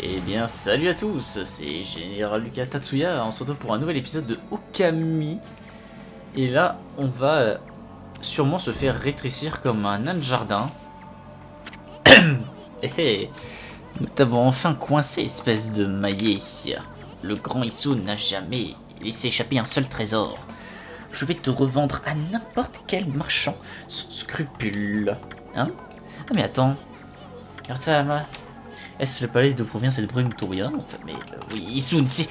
Eh bien, salut à tous, c'est Général Lucas Tatsuya, on se retrouve pour un nouvel épisode de Okami. Et là, on va sûrement se faire rétrécir comme un nain de jardin. Eh, nous t'avons enfin coincé, espèce de maillet. Le grand Isun n'a jamais laissé échapper un seul trésor. Je vais te revendre à n'importe quel marchand sans scrupule. Hein? Ah mais attends, regarde ça, est-ce le palais d'où provient cette brume tourillante? Mais oui, Isun, c'est...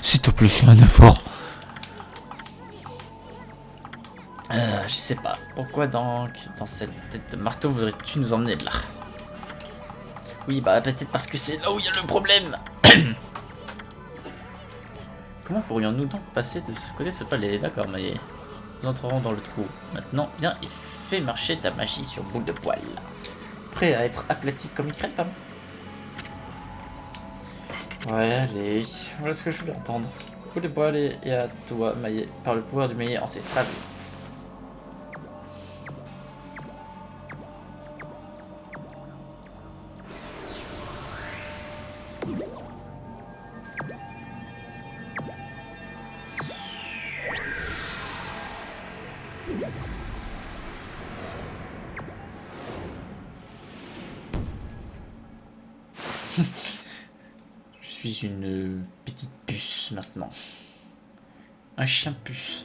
S'il te plaît, fais un effort. Je sais pas. Pourquoi donc, dans cette tête de marteau, voudrais-tu nous emmener là? Oui, bah peut-être parce que c'est là où il y a le problème. Comment pourrions-nous donc passer de ce côté ce palais? D'accord, mais nous entrerons dans le trou. Maintenant, viens et fais marcher ta magie sur boule de poil. Prêt à être aplati comme une crêpe, hein? Ouais, allez, voilà ce que je voulais entendre. Boule de poil et à toi, maillet, par le pouvoir du maillet ancestral. Je suis une petite puce maintenant. Un chien puce.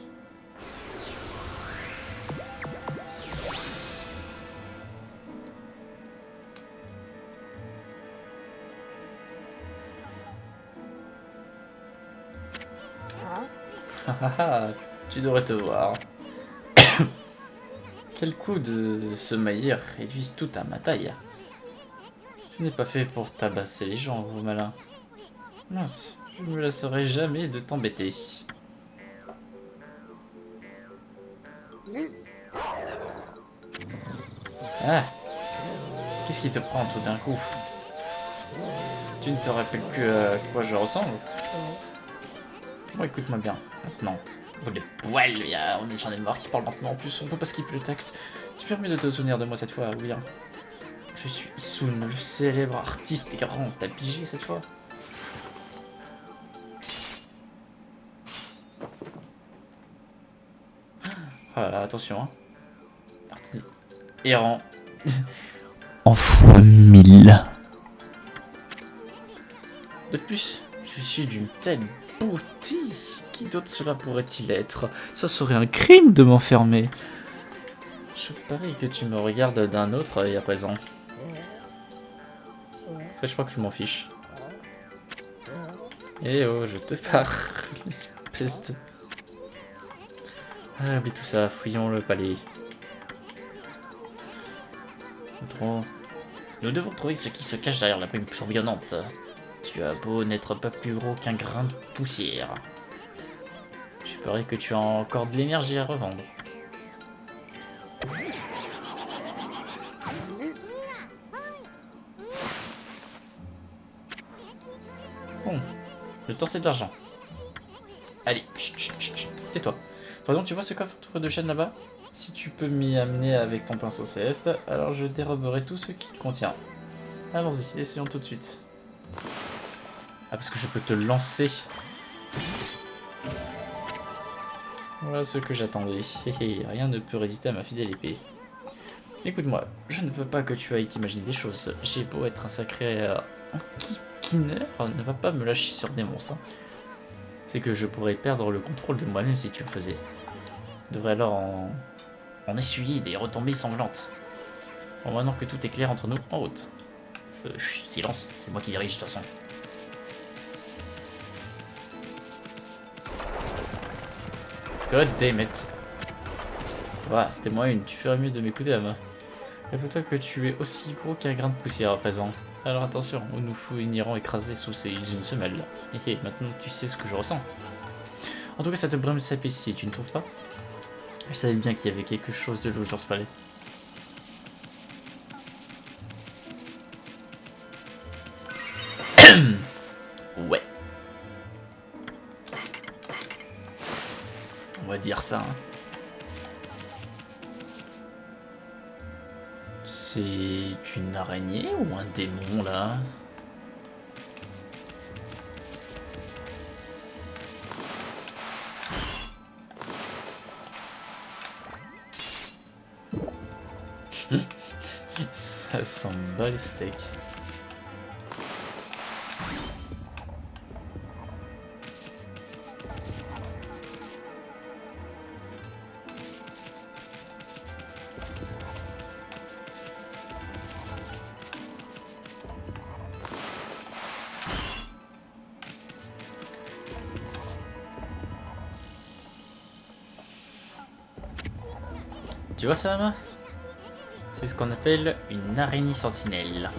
Ah, tu devrais te voir. Quel coup de ce maillir réduise tout à ma taille. Ce n'est pas fait pour tabasser les gens, vous malin. Mince, je ne me lasserai jamais de t'embêter. Ah, qu'est-ce qui te prend tout d'un coup? Tu ne te rappelles plus à quoi je ressemble? Bon, écoute-moi bien, maintenant. Bon, les poils, j'en ai marre qui parle maintenant en plus, on peut pas skipper le texte. Tu fais mieux de te souvenir de moi cette fois, oui. Hein. Je suis Isun, le célèbre artiste errant. T'as pigé cette fois? Voilà, attention. Hein. Parti errant. En fois 1000. De plus, je suis d'une telle beauté. Qui d'autre cela pourrait-il être? Ça serait un crime de m'enfermer. Je parie que tu me regardes d'un autre œil à présent. En fait, je crois que je m'en fiche. Eh oh, je te parle, espèce de... Ah, oublie tout ça, fouillons le palais. Nous devons trouver ce qui se cache derrière la brume tourbillonnante. Tu as beau n'être pas plus gros qu'un grain de poussière. J'ai peur que tu as encore de l'énergie à revendre. Bon, le temps c'est de l'argent. Allez, chut, chut, chut, chut, tais-toi. Par exemple, tu vois ce coffre de chêne là-bas? Si tu peux m'y amener avec ton pinceau céleste, alors je déroberai tout ce qu'il contient. Allons-y, essayons tout de suite. Ah, parce que je peux te lancer. Voilà ce que j'attendais. Rien ne peut résister à ma fidèle épée. Écoute-moi, je ne veux pas que tu ailles t'imaginer des choses. J'ai beau être un sacré enquiquineur, ne va pas me lâcher sur des monstres. Hein. C'est que je pourrais perdre le contrôle de moi-même si tu le faisais. Je devrais alors en essuyer des retombées sanglantes. Bon, maintenant que tout est clair entre nous, en route. Chut, silence, c'est moi qui dirige de toute façon. God damn it. Voilà, c'était moi une, tu ferais mieux de m'écouter là-bas. Rappelle-toi que tu es aussi gros qu'un grain de poussière à présent. Alors attention, ou nous finirons écrasés sous ces usines semelles. Et maintenant tu sais ce que je ressens. En tout cas, ça te brume s'apprécie, tu ne trouves pas? Je savais bien qu'il y avait quelque chose de louche dans ce palais. Ouais. On va dire ça. Hein. C'est une araignée ou un démon là? Ça sent bas les steaks. Tu vois ça, Ama? C'est ce qu'on appelle une araignée sentinelle.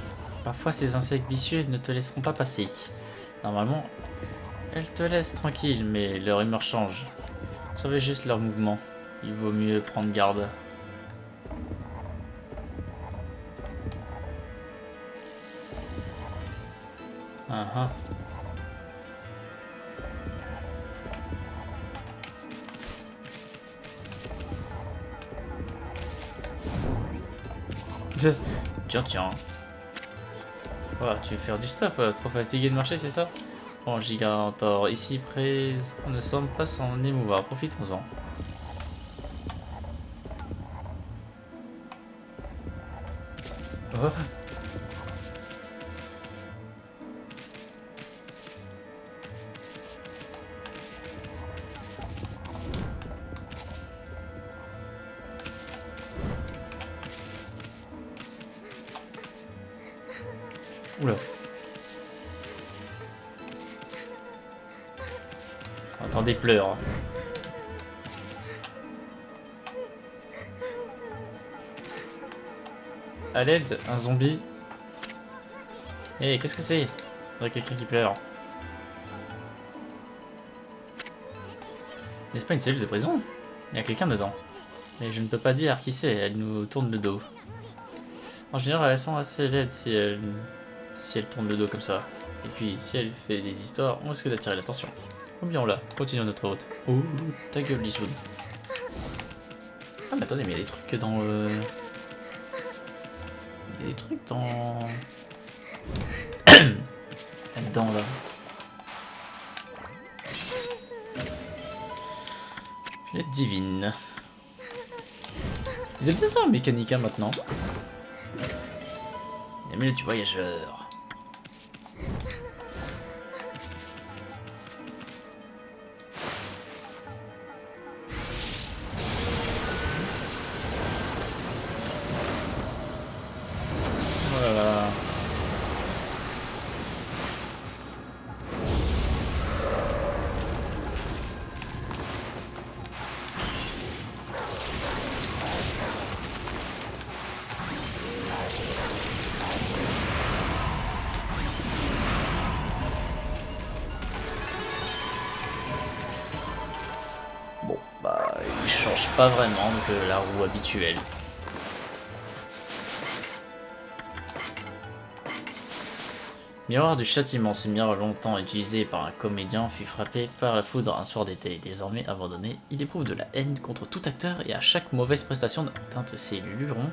Parfois, ces insectes vicieux ne te laisseront pas passer. Normalement, elles te laissent tranquille, mais leur humeur change. Surveille juste leurs mouvements. Il vaut mieux prendre garde. Ah. Tiens. Oh, tu veux faire du stop, trop fatigué de marcher, c'est ça? Bon, Gigantor, ici prise, on ne semble pas s'en émouvoir, profitons-en. Oh. Oula. Entends des pleurs. À l'aide, un zombie. Eh, qu'est-ce que c'est? Il y a quelqu'un qui pleure. N'est-ce pas une cellule de prison? Il y a quelqu'un dedans. Mais je ne peux pas dire qui c'est, elle nous tourne le dos. En général, elles sont assez laides si elle tourne le dos comme ça. Et puis, si elle fait des histoires, on risque d'attirer l'attention. Oublions-la, continuons notre route. Oh, ta gueule, Lisoun. Ah, mais attendez, mais il y a des trucs dans le... Il y a des trucs dans... Là-dedans, là. L'aide divine. Ils aiment bien ça, Mécanica, maintenant. Mais du voyageur. Voilà. Bon, bah, il change pas vraiment de la roue habituelle. Miroir du châtiment, ce miroir longtemps utilisé par un comédien fut frappé par la foudre un soir d'été. Désormais abandonné, il éprouve de la haine contre tout acteur et à chaque mauvaise prestation d'un de ses lurons,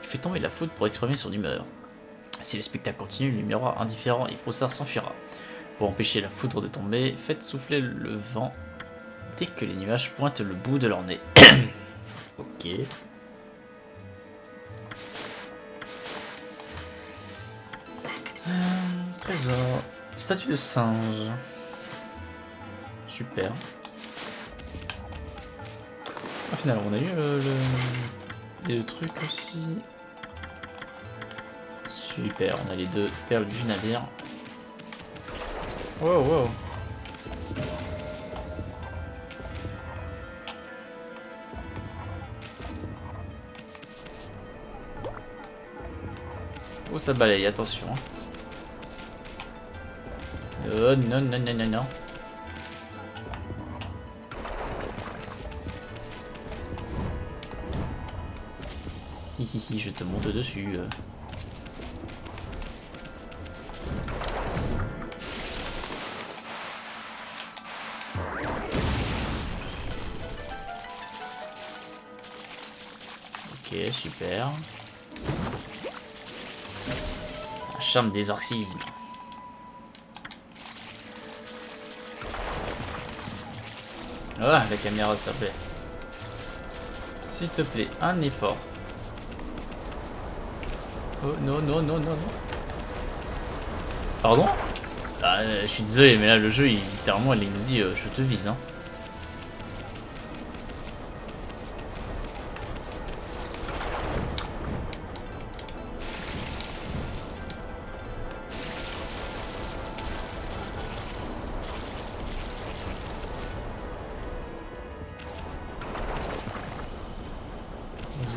il fait tomber la foudre pour exprimer son humeur. Si le spectacle continue, le miroir indifférent et froussard s'enfuira. Pour empêcher la foudre de tomber, faites souffler le vent dès que les nuages pointent le bout de leur nez. Ok. Trésor. Statue de singe. Super. Au final, on a eu le truc aussi. Super, on a les deux perles du navire. Wow. Oh, ça balaye, attention. Oh non. Hihihi, je te monte dessus. Ok, super. Un charme d'exorcisme. Ah, la caméra, ça plaît. S'il te plaît, un effort. Oh non, non, non, non, non. Pardon? Ah, je suis désolé, mais là, le jeu, littéralement, il nous dit je te vise, hein.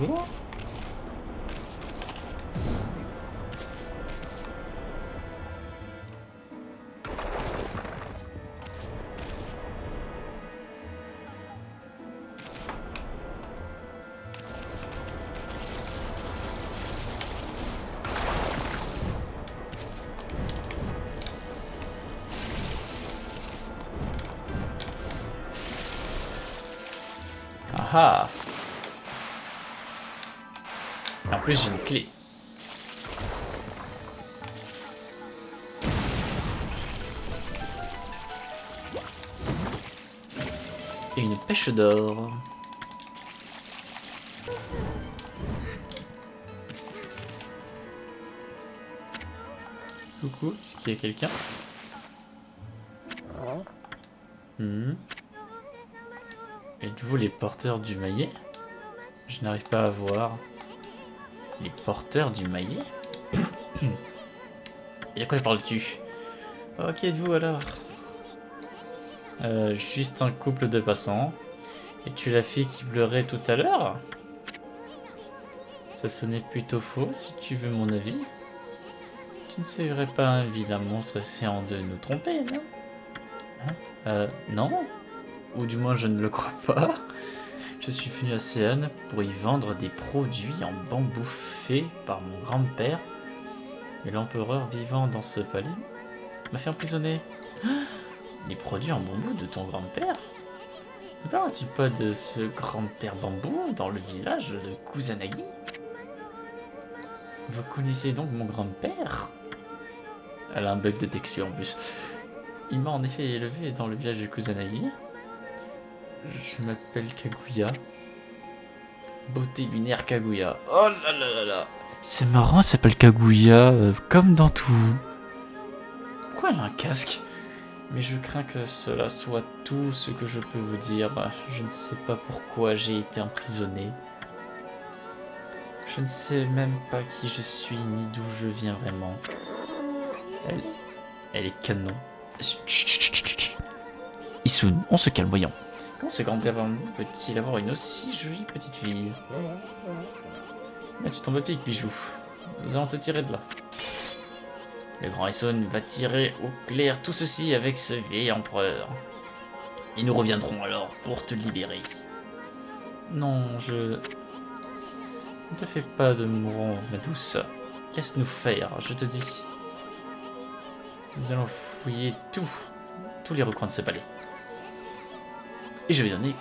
Bonjour. Ah ah. Et en plus, j'ai une clé. Et une pêche d'or. Coucou, est-ce qu'il y a quelqu'un? Êtes-vous les porteurs du maillet? Je n'arrive pas à voir. Les porteurs du maillet? Et de quoi parles-tu? Oh, qui êtes-vous alors? Juste un couple de passants. Es-tu la fille qui pleurait tout à l'heure? Ça sonnait plutôt faux, si tu veux mon avis. Tu ne serais pas un vilain monstre essayant de nous tromper, non? Non? Ou du moins je ne le crois pas. Je suis venu à Séon pour y vendre des produits en bambou faits par mon grand-père. Mais l'empereur vivant dans ce palais m'a fait emprisonner. Les produits en bambou de ton grand-père? Ne parles-tu pas de ce grand-père bambou dans le village de Kusanagi? Vous connaissez donc mon grand-père? Elle a un bug de texture en plus. Il m'a en effet élevé dans le village de Kusanagi. Je m'appelle Kaguya. Beauté lunaire Kaguya. Oh là là là là. C'est marrant, elle s'appelle Kaguya, comme dans tout. Pourquoi elle a un casque? Mais je crains que cela soit tout ce que je peux vous dire. Je ne sais pas pourquoi j'ai été emprisonné. Je ne sais même pas qui je suis ni d'où je viens vraiment. Elle est canon. Chut, chut, chut, chut. Issun, on se calme, voyons. Comment ce grand-père bambou peut-il avoir une aussi jolie petite fille? Mais tu tombes à pic, bijou. Nous allons te tirer de là. Le grand Issun va tirer au clair tout ceci avec ce vieil empereur. Et nous reviendrons alors pour te libérer. Non, je... Ne te fais pas de mourant, ma douce. Laisse-nous faire, je te dis. Nous allons fouiller tous les recoins de ce palais. Et je vais donner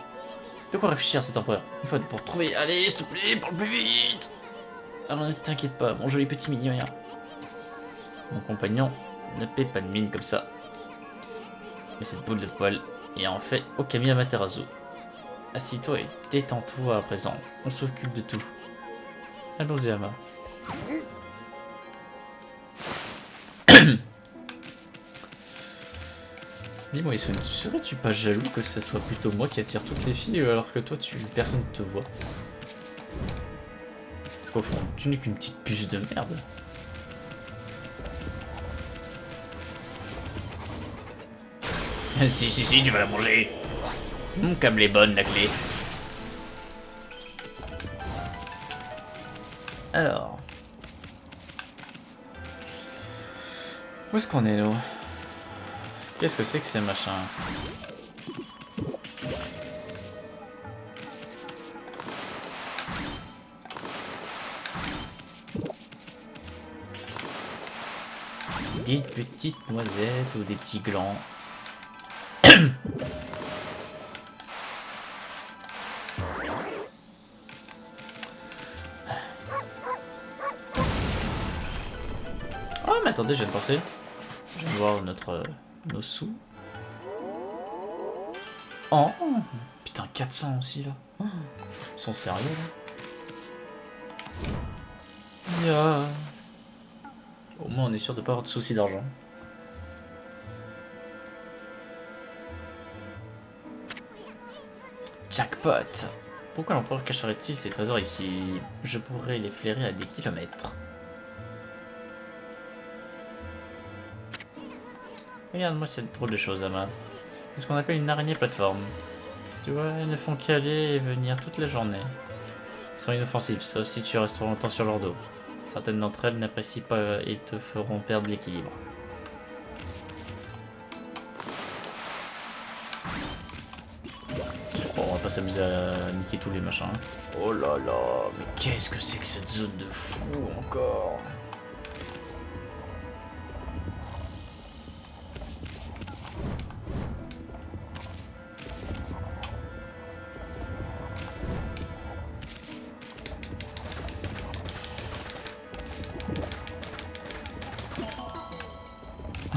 de quoi réfléchir à cet empereur. Une fois pour trouver. Allez, s'il te plaît, parle plus vite. Alors ne t'inquiète pas, mon joli petit mignon. Mon compagnon ne paie pas de mine comme ça. Mais cette boule de poil est en fait Okami Amaterasu. Assis-toi et détends-toi à présent. On s'occupe de tout. Allons-y, Ama. Dis-moi, Issun, serais-tu pas jaloux que ce soit plutôt moi qui attire toutes les filles alors que toi, personne ne te voit? Au fond, tu n'es qu'une petite puce de merde. Si, tu vas la manger. Comme elle est bonne, la clé. Alors. Où est-ce qu'on est, nous? Qu'est-ce que c'est que ces machins? Des petites noisettes ou des petits glands. Oh mais attendez, je viens de penser. Je viens de voir nos sous. Oh putain, 400 aussi là. Ils sont sérieux là. Au moins on est sûr de pas avoir de soucis d'argent. Jackpot! Pourquoi l'empereur cacherait-il ses trésors ici? Je pourrais les flairer à des kilomètres. Regarde-moi cette drôle de chose, Ama. C'est ce qu'on appelle une araignée plateforme. Tu vois, elles ne font qu'aller et venir toute la journée. Elles sont inoffensives, sauf si tu restes trop longtemps sur leur dos. Certaines d'entre elles n'apprécient pas et te feront perdre l'équilibre. Bon, on va pas s'amuser à niquer tous les machins. Oh là là, mais qu'est-ce que c'est que cette zone de fou encore?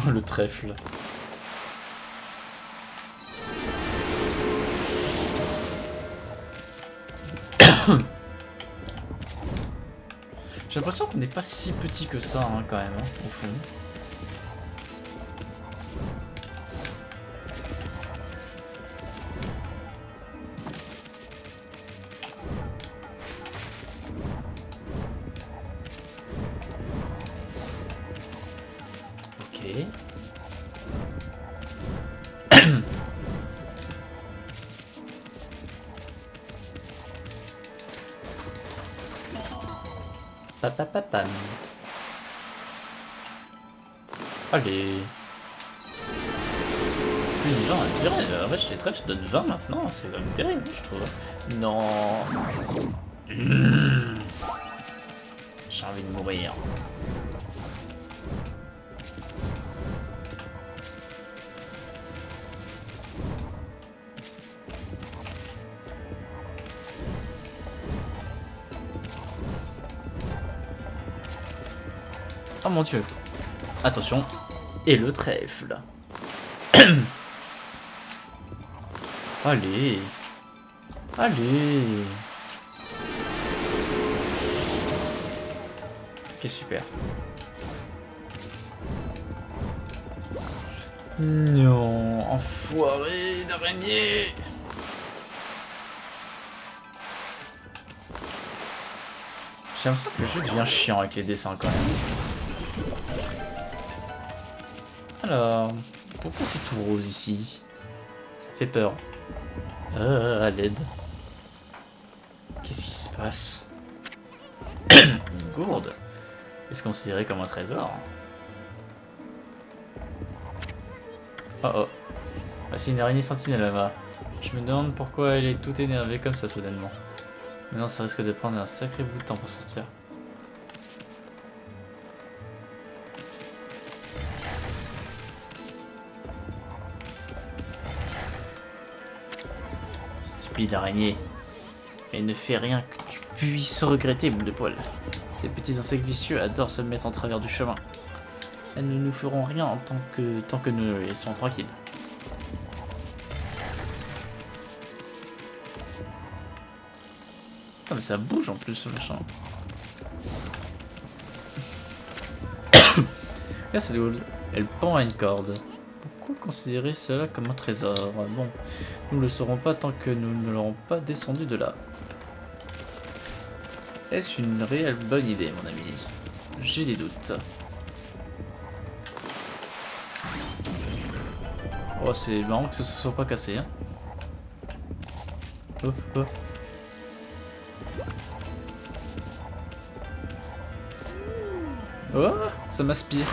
Le trèfle. J'ai l'impression qu'on n'est pas si petit que ça, hein, quand même, hein, au fond. Ok. Papapapam. Allez. Plus 20, purée, en fait les trèfles se donnent 20 maintenant, c'est quand même terrible, je trouve. Non. J'ai envie de mourir. Oh mon dieu. Attention. Et le trèfle. Allez. Allez. Ok, super. Non, enfoiré d'araignée. J'ai l'impression que le jeu devient chiant avec les dessins quand même. Alors, pourquoi c'est tout rose ici? Ça fait peur. À l'aide. Qu'est-ce qui se passe? Une gourde? Est-ce considéré comme un trésor? Oh oh. Voici une araignée sentinelle là-bas. Je me demande pourquoi elle est toute énervée comme ça soudainement. Maintenant ça risque de prendre un sacré bout de temps pour sortir. Stupide araignée. Elle ne fait rien que tu puisses regretter, boule de poil. Ces petits insectes vicieux adorent se mettre en travers du chemin. Elles ne nous feront rien en tant que nous les laissons tranquilles. Ah mais ça bouge en plus ce machin. Là c'est drôle. Elle pend à une corde. Pourquoi considérer cela comme un trésor? Bon, nous ne le saurons pas tant que nous ne l'aurons pas descendu de là. Est-ce une réelle bonne idée, mon ami? J'ai des doutes. Oh, c'est marrant que ça se soit pas cassé, hein. Oh, oh. Oh, ça m'aspire.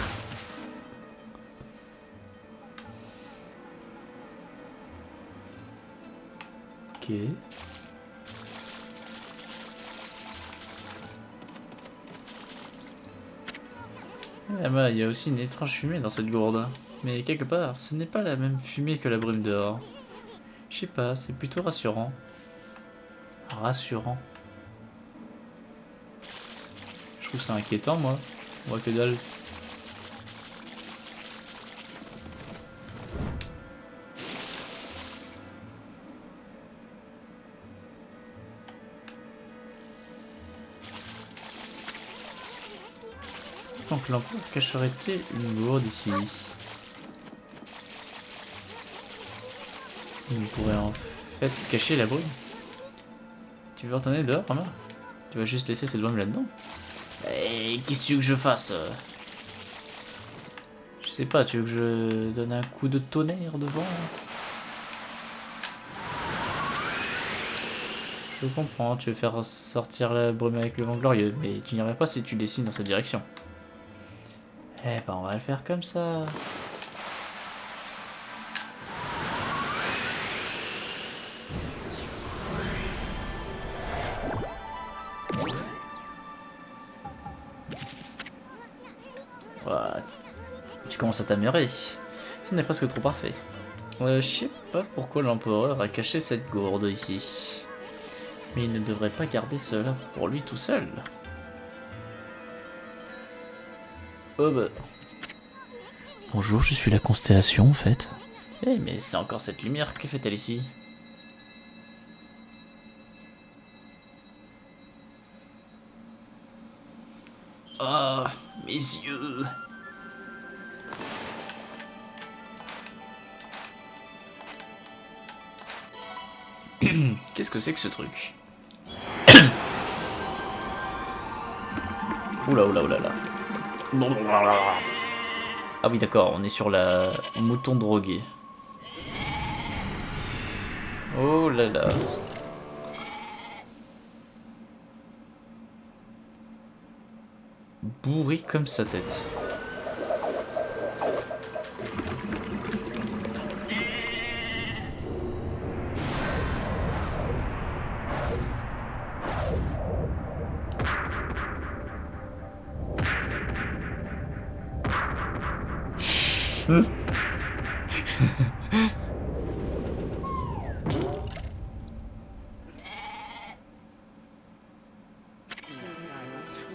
Ok. Ah bah, il y a aussi une étrange fumée dans cette gourde. Mais quelque part, ce n'est pas la même fumée que la brume dehors. Je sais pas, c'est plutôt rassurant. Rassurant. Je trouve ça inquiétant, moi. Moi, que dalle. Donc l'empereur cacherait-il une gourde ici? Il pourrait en fait cacher la brume. Tu veux retourner dehors, Rama? Tu vas juste laisser cette brume là-dedans? Et qu'est-ce que tu veux que je fasse? Je sais pas, tu veux que je donne un coup de tonnerre devant? Je comprends, tu veux faire sortir la brume avec le vent glorieux, mais tu n'y arriveras pas si tu dessines dans cette direction. Eh ben on va le faire comme ça. Ouah, tu commences à t'améliorer. Ce n'est presque trop parfait. Je sais pas pourquoi l'empereur a caché cette gourde ici. Mais il ne devrait pas garder cela pour lui tout seul. Oh bah... Bonjour, je suis la constellation en fait. Eh mais c'est encore cette lumière, que fait-elle ici? Ah, mes yeux. Qu'est-ce que c'est que ce truc? Oula oula oula là. Ah oui d'accord, on est sur la mouton drogué. Oh là là. Bourri comme sa tête.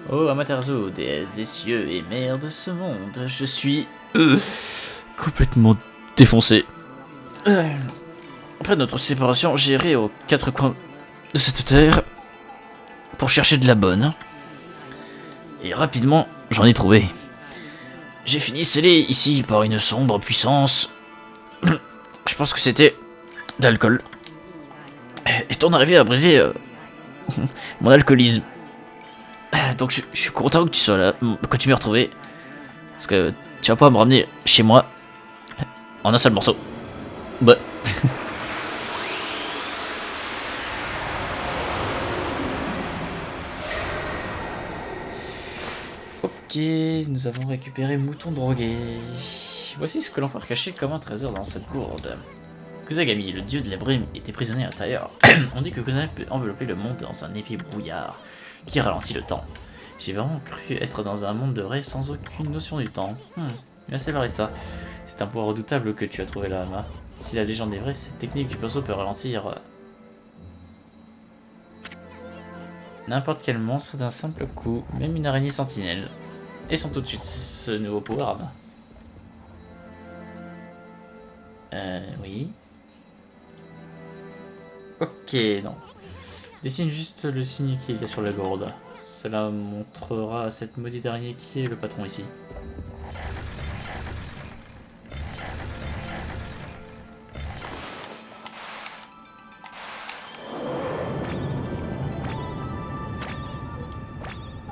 Oh Amaterasu, déesse des cieux et mère de ce monde, je suis complètement défoncé. Après notre séparation, j'ai erré aux quatre coins de cette terre pour chercher de la bonne. Et rapidement, j'en ai trouvé. J'ai fini scellé ici par une sombre puissance. Je pense que c'était d'alcool. Et ton arrivée a brisé mon alcoolisme. Donc je suis content que tu sois là, que tu m'aies retrouvé. Parce que tu vas pas me ramener chez moi en un seul morceau. Bah. Ok, nous avons récupéré Mouton drogué. Voici ce que l'empereur cachait comme un trésor dans cette gourde. Kusagami, le dieu de la brume, était prisonnier à l'intérieur. On dit que Kusagami peut envelopper le monde dans un épais brouillard qui ralentit le temps. J'ai vraiment cru être dans un monde de rêve sans aucune notion du temps. Il va parler de ça. C'est un pouvoir redoutable que tu as trouvé là, Ama. Si la légende est vraie, cette technique du pinceau peut ralentir n'importe quel monstre d'un simple coup, même une araignée sentinelle. Et sont tout de suite ce nouveau pouvoir, Ama. Oui. Ok, non. Dessine juste le signe qu'il y a sur la gourde. Cela montrera à cette maudite araignée qui est le patron ici.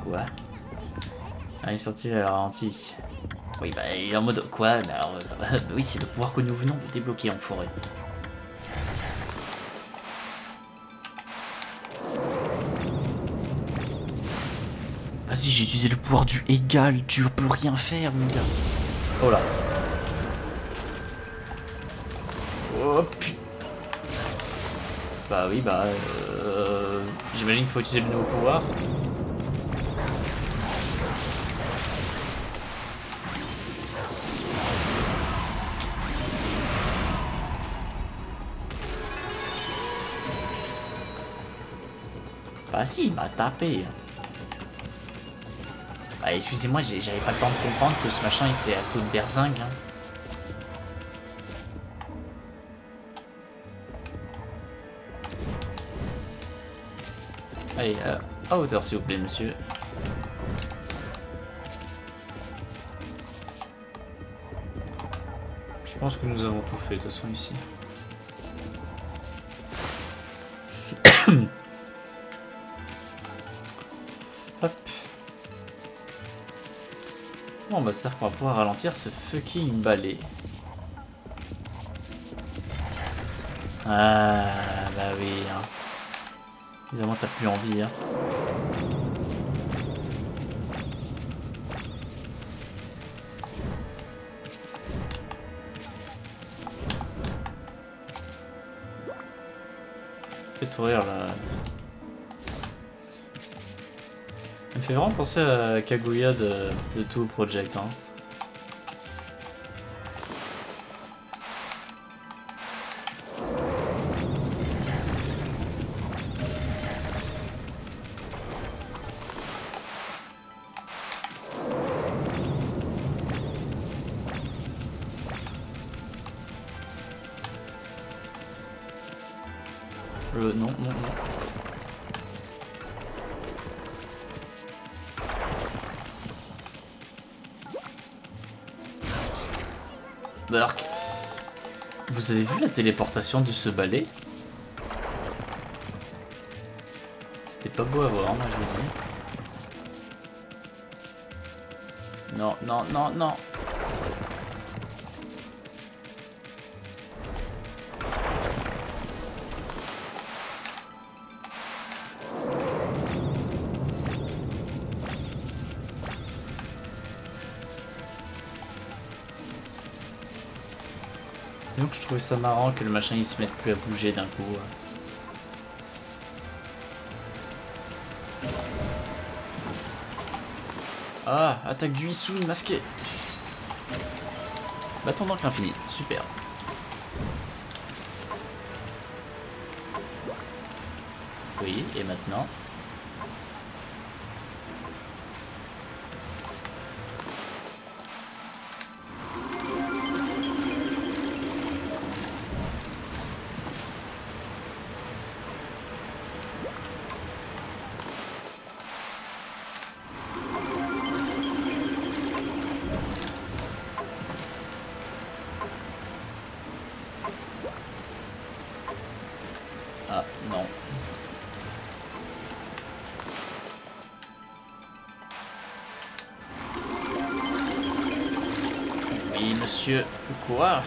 Quoi? Ah, il est sorti à la ralenti. Oui, bah, il est en mode quoi? Mais alors, oui, c'est le pouvoir que nous venons de débloquer en forêt. Vas-y, j'ai utilisé le pouvoir du égal, tu peux rien faire, mon gars. Oh là. Oh putain. Bah oui, bah... j'imagine qu'il faut utiliser le nouveau pouvoir. Bah si, il m'a tapé. Bah excusez-moi, j'avais pas le temps de comprendre que ce machin était à taux de berzingue. Hein. Allez, à hauteur s'il vous plaît, monsieur. Je pense que nous avons tout fait de toute façon ici. Hop. Bon bah c'est-à-dire qu'on va pouvoir ralentir ce fucking balai. Ah bah oui hein. Évidemment t'as plus envie hein. Fais-toi rire là. Ça me fait vraiment penser à Kaguya de Two Project hein. Non, non, non. Berk. Vous avez vu la téléportation de ce balai? C'était pas beau à voir, moi je vous dis. Non, non, non, non. Donc je trouvais ça marrant que le machin il se mette plus à bouger d'un coup. Ah, attaque du Issoun masqué. Bâton d'encre infini, super. Oui, et maintenant? Ah, non. Oui, monsieur. Quoi?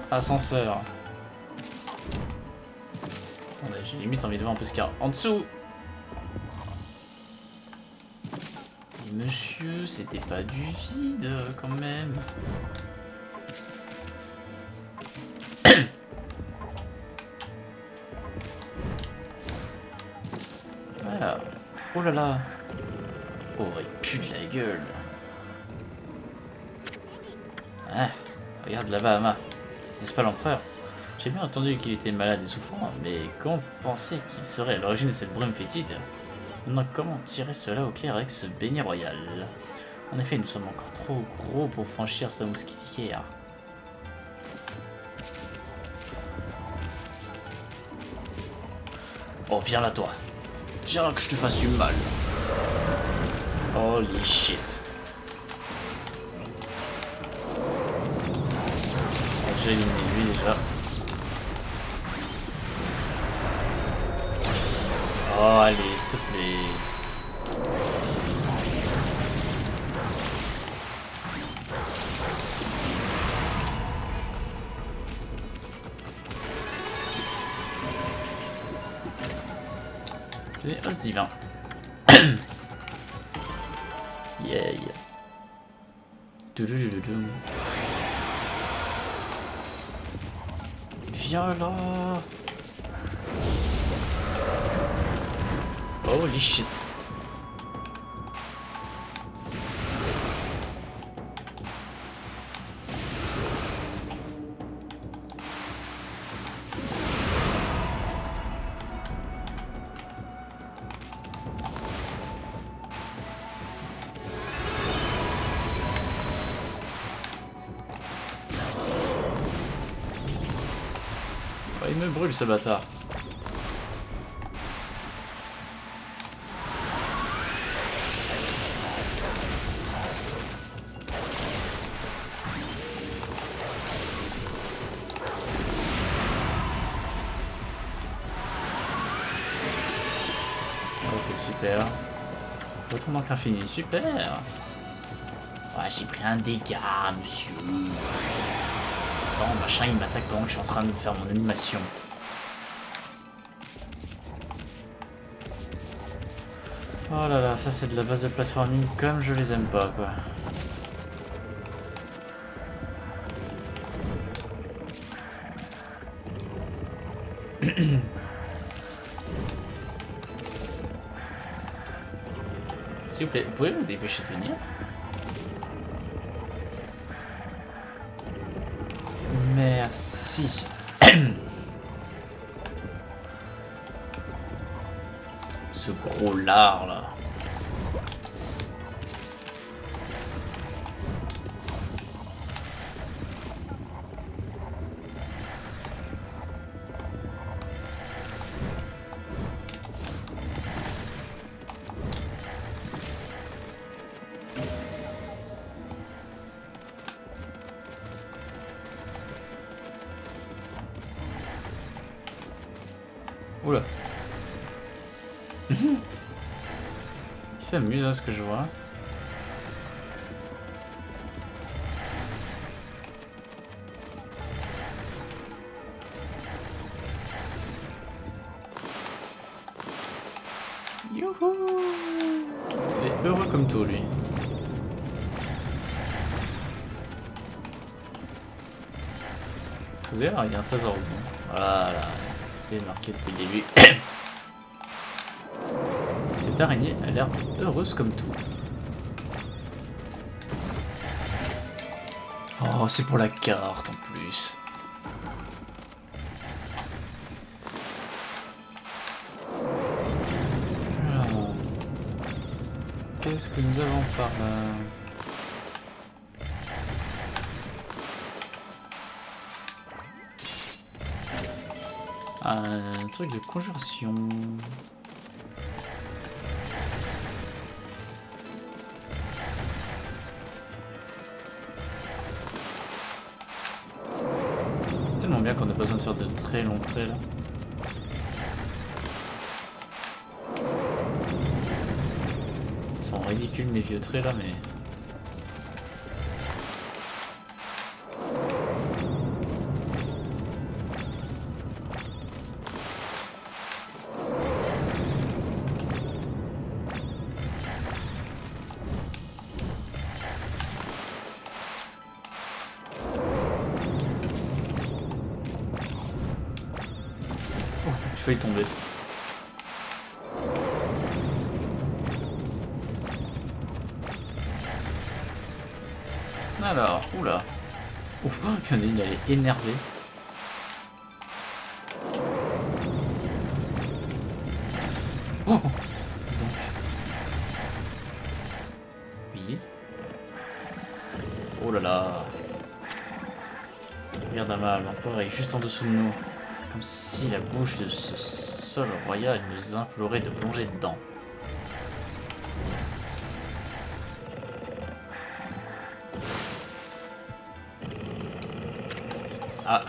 Ascenseur. Attendez, j'ai limite envie de voir un peu ce qu'il y a en dessous. Et monsieur, c'était pas du vide quand même. Voilà. Oh là là. Oh, il pue de la gueule. Ah, regarde là-bas, Ama. N'est-ce pas l'empereur? J'ai bien entendu qu'il était malade et souffrant, mais comment penser qu'il serait à l'origine de cette brume fétide? Maintenant, comment tirer cela au clair avec ce beignet royal? En effet, nous sommes encore trop gros pour franchir sa mousquetière. Oh, viens là, toi. Viens là que je te fasse du mal. Holy shit. J'ai éliminé lui déjà. Oh, allez, s'il te plaît. J'ai os divin. Yeah. Viens là. Holy shit. Oh, il me brûle ce bâtard. Ok, super. Votre manque infini, super. Ouais, j'ai pris un dégât, monsieur. Attends, machin, il m'attaque pendant que je suis en train de faire mon animation. Oh là là, ça c'est de la base de platforming comme je les aime pas, quoi. S'il vous plaît, vous pouvez vous dépêcher de venir? Merci. Ce gros lard là. Oula. Il s'amuse à ce que je vois. Youhou! Il est heureux comme tout, lui. Vous avez, il y a un trésor au bout. Voilà, c'était marqué depuis le début. Cette araignée a l'air heureuse comme tout. Oh, c'est pour la carte en plus. Alors, qu'est-ce que nous avons par là? Un truc de conjuration. C'est tellement bien qu'on n'a pas besoin de faire de très longs traits là. Ils sont ridicules mes vieux traits là, mais... Je failli tomber. Alors, oula. Ouf, il y en a une, elle est énervée. Oh, donc. Oui. Oh là là. Regarde à mal, l'empereur est juste en dessous de nous. Comme si la bouche de ce sol royal nous implorait de plonger dedans. Ah,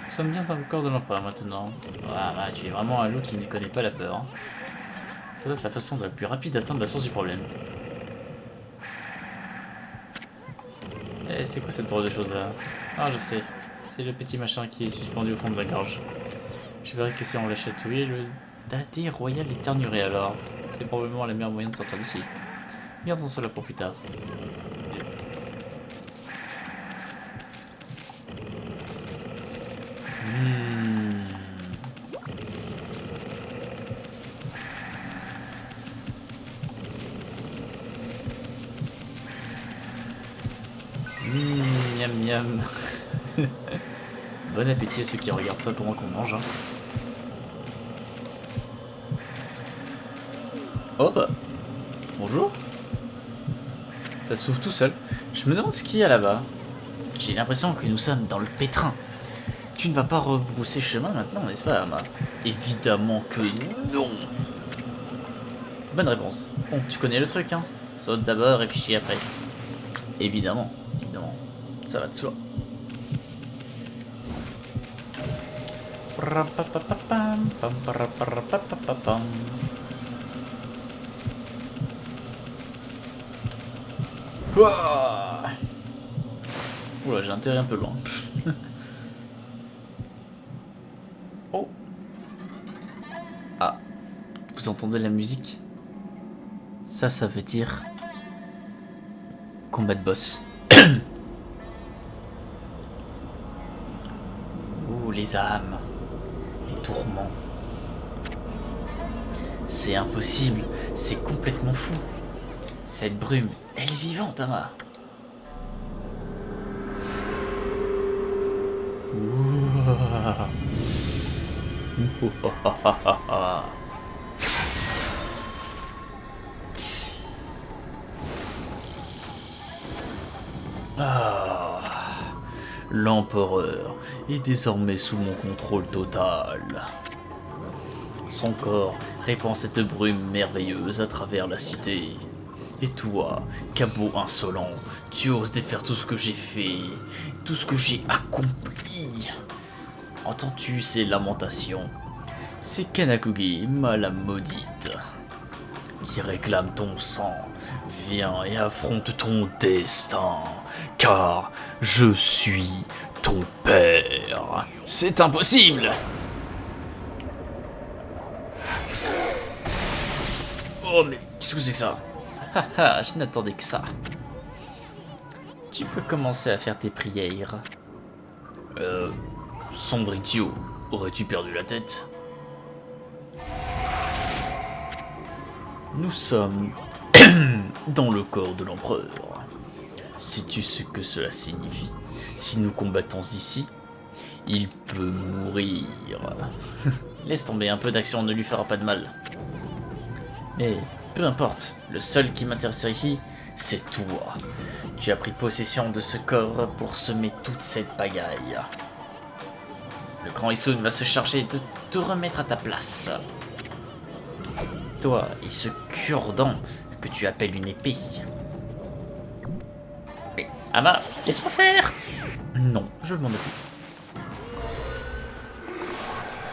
nous sommes bien dans le corps de l'empereur maintenant. Voilà, tu es vraiment un loup qui ne connaît pas la peur. Hein. Ça doit être la façon la plus rapide d'atteindre la source du problème. Eh, c'est quoi cette drôle de chose là? Ah, je sais. C'est le petit machin qui est suspendu au fond de la gorge. Je verrai que si on l'a chatouillé, le dadé royal éternuerait alors. C'est probablement le meilleur moyen de sortir d'ici. Gardons cela pour plus tard. Miam miam. Bon appétit à ceux qui regardent ça pendant qu'on mange. Hein. Oh bah. Bonjour. Ça s'ouvre tout seul. Je me demande ce qu'il y a là-bas. J'ai l'impression que nous sommes dans le pétrin. Tu ne vas pas rebrousser chemin maintenant, n'est-ce pas, Ama? Évidemment que non. Bonne réponse. Bon, tu connais le truc, hein? Saute d'abord, réfléchis après. Évidemment, évidemment. Ça va de soi. Ouah. Oula, j'ai intérêt un peu loin. Oh. Ah. Vous entendez la musique? Ça veut dire... combat de boss. Ouh, les âmes. Les tourments. C'est impossible. C'est complètement fou. Cette brume, elle est vivante, Ama. Ouah. Ah, l'empereur est désormais sous mon contrôle total. Son corps répand cette brume merveilleuse à travers la cité. Et toi, cabot insolent, tu oses défaire tout ce que j'ai fait, tout ce que j'ai accompli. Entends-tu ces lamentations? C'est Kanakugi, la maudite, qui réclame ton sang. Viens et affronte ton destin, car je suis ton père. C'est impossible! Oh mais qu'est-ce que c'est que ça? Haha, je n'attendais que ça. Tu peux commencer à faire tes prières. Sombre idiot, aurais-tu perdu la tête? Nous sommes dans le corps de l'empereur. Sais-tu ce que cela signifie? Si nous combattons ici, il peut mourir. Laisse tomber, un peu d'action ne lui fera pas de mal. Mais peu importe, le seul qui m'intéresse ici, c'est toi. Tu as pris possession de ce corps pour semer toute cette pagaille. Le grand Issun va se charger de te remettre à ta place. Toi et ce cure-dent que tu appelles une épée. Mais, Ama, laisse-moi faire! Non, je m'en occupe.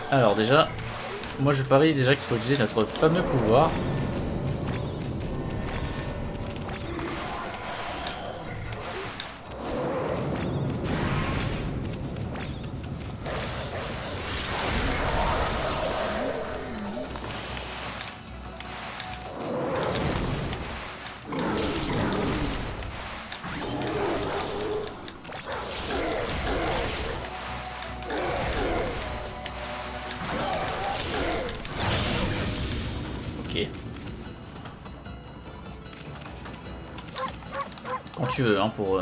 Alors déjà, moi je parie déjà qu'il faut utiliser notre fameux pouvoir. Ok. Quand tu veux, hein, pour...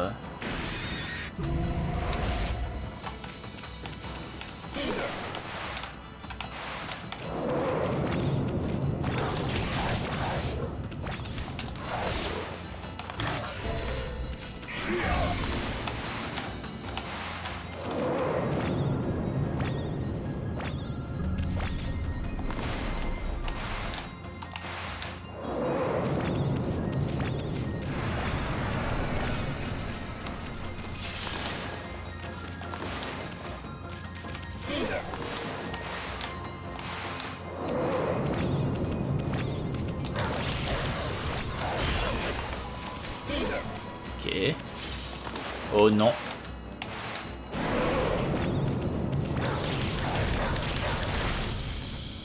Ok. Oh non.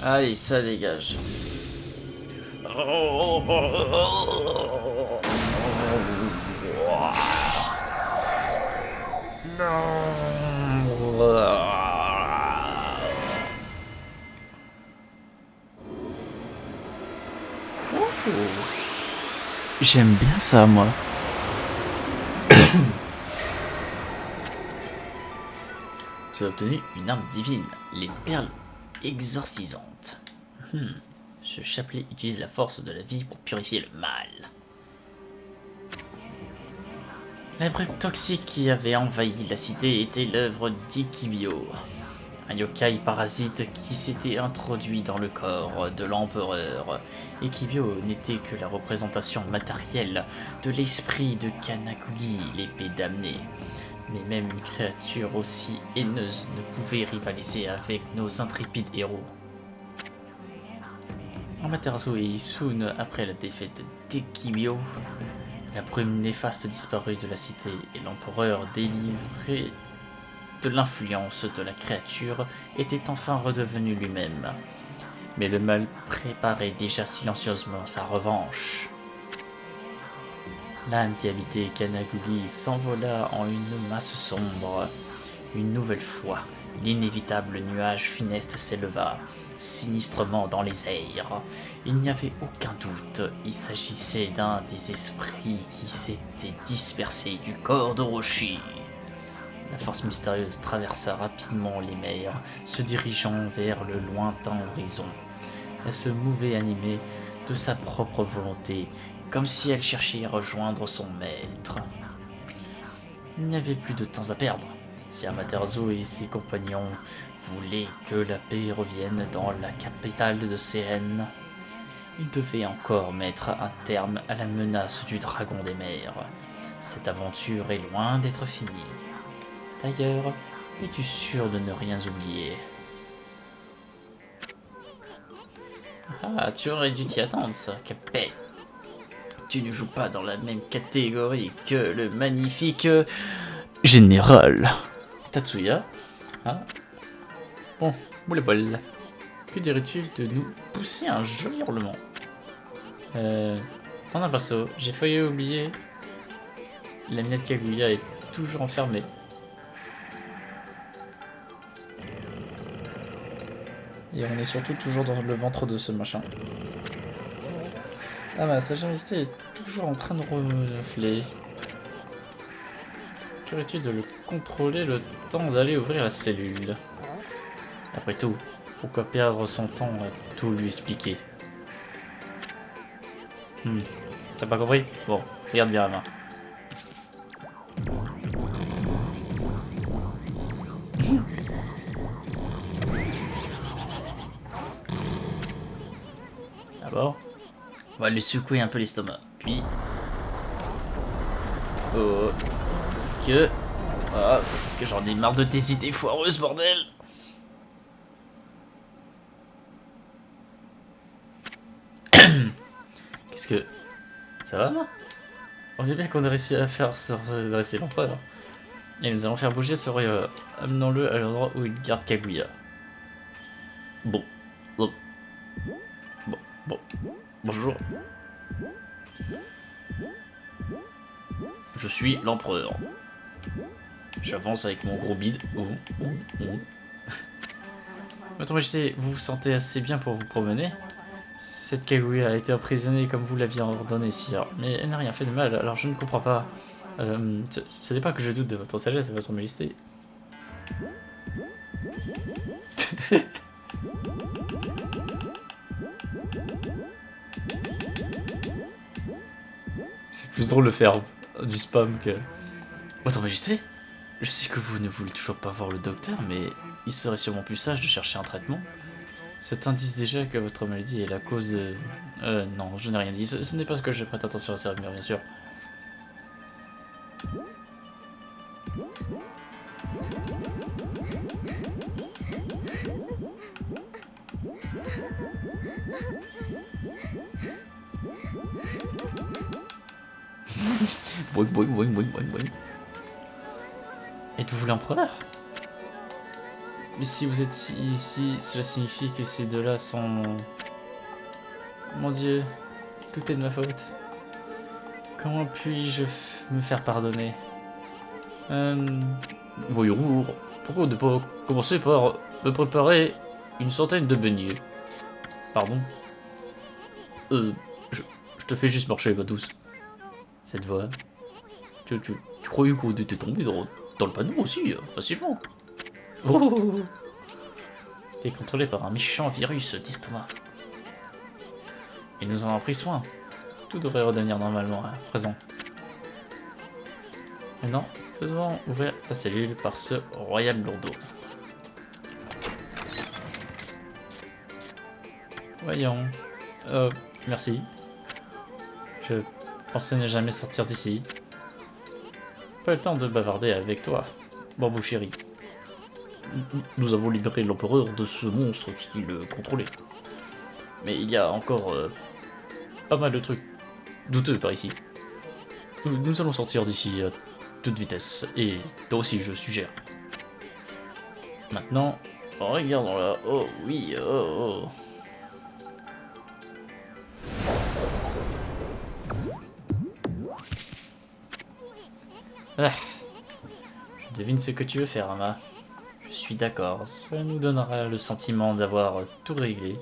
Allez, ça dégage. J'aime bien ça, moi. Vous avez obtenu une arme divine, les perles exorcisantes. Ce chapelet utilise la force de la vie pour purifier le mal. La brume toxique qui avait envahi la cité était l'œuvre d'Ikibio, un yokai parasite qui s'était introduit dans le corps de l'empereur. Ikibio n'était que la représentation matérielle de l'esprit de Kanakugi, l'épée damnée. Mais même une créature aussi haineuse ne pouvait rivaliser avec nos intrépides héros. Amaterasu et Isune, après la défaite d'Ikibio, la brume néfaste disparut de la cité et l'empereur, délivré de l'influence de la créature, était enfin redevenu lui-même. Mais le mal préparait déjà silencieusement sa revanche. L'âme qui habitait Kanakugi s'envola en une masse sombre. Une nouvelle fois, l'inévitable nuage funeste s'éleva, sinistrement dans les airs. Il n'y avait aucun doute, il s'agissait d'un des esprits qui s'était dispersé du corps d'Orochi. La force mystérieuse traversa rapidement les mers, se dirigeant vers le lointain horizon. Elle se mouvait animée de sa propre volonté, comme si elle cherchait à rejoindre son maître. Il n'y avait plus de temps à perdre. Si Amaterasu et ses compagnons voulaient que la paix revienne dans la capitale de Seren, ils devaient encore mettre un terme à la menace du dragon des mers. Cette aventure est loin d'être finie. D'ailleurs, es-tu sûr de ne rien oublier? Ah, tu aurais dû t'y attendre, ça, Capet. Tu ne joues pas dans la même catégorie que le magnifique général Tatsuya. Hein? Bon, boule bol. Que dirais-tu de nous pousser un joli hurlement? En un passo, j'ai failli oublier. La minette Kaguya est toujours enfermée. Et on est surtout toujours dans le ventre de ce machin. Ah bah, sa majesté est toujours en train de renfler. Qu'aurais-tu de le contrôler le temps d'aller ouvrir la cellule? Après tout, pourquoi perdre son temps à tout lui expliquer? T'as pas compris? Bon, regarde bien la main. D'abord, on va lui secouer un peu l'estomac. Puis... Oh... Que... Ah, que j'en ai marre de tes idées foireuses, bordel! Qu'est-ce que... Ça va? On dit bien qu'on a réussi à faire se redresser l'empereur. Et nous allons faire bouger ce royaume. Amenons-le à l'endroit où il garde Kaguya. Bon. Bonjour. Je suis l'empereur. J'avance avec mon gros bide. Votre Majesté, vous vous sentez assez bien pour vous promener? Cette Kaguya a été emprisonnée comme vous l'aviez ordonné, sire. Mais elle n'a rien fait de mal, alors je ne comprends pas. Ce n'est pas que je doute de votre sagesse, votre Majesté. C'est plus drôle de faire du spam que... Votre Majesté, je sais que vous ne voulez toujours pas voir le docteur, mais il serait sûrement plus sage de chercher un traitement. Cet indice déjà que votre maladie est la cause de... non, je n'ai rien dit. Ce n'est pas ce que je prête attention à ça, bien sûr. Boing, boing, boing, boing, boing, boing. Êtes-vous l'empereur? Mais si vous êtes ici, cela signifie que ces deux-là sont... Mon Dieu, tout est de ma faute. Comment puis-je me faire pardonner? Voyons, pourquoi ne pas commencer par me préparer une centaine de beignets? Pardon? Je te fais juste marcher, ma douce. Cette voix... Tu croyais qu'on était tombé dans le panneau aussi, facilement? Oh. T'es contrôlé par un méchant virus d'estomac. Et nous en avons pris soin. Tout devrait redevenir normalement à présent. Maintenant, faisons ouvrir ta cellule par ce royal lourdeau. Voyons. Merci. Je pensais ne jamais sortir d'ici. Pas le temps de bavarder avec toi, Bambou chéri. Nous avons libéré l'empereur de ce monstre qui le contrôlait. Mais il y a encore pas mal de trucs douteux par ici. Nous allons sortir d'ici à toute vitesse, et toi aussi je suggère. Maintenant, regardons là. Oh oui, oh. Ah. Je devine ce que tu veux faire, Ama. Je suis d'accord, cela nous donnera le sentiment d'avoir tout réglé,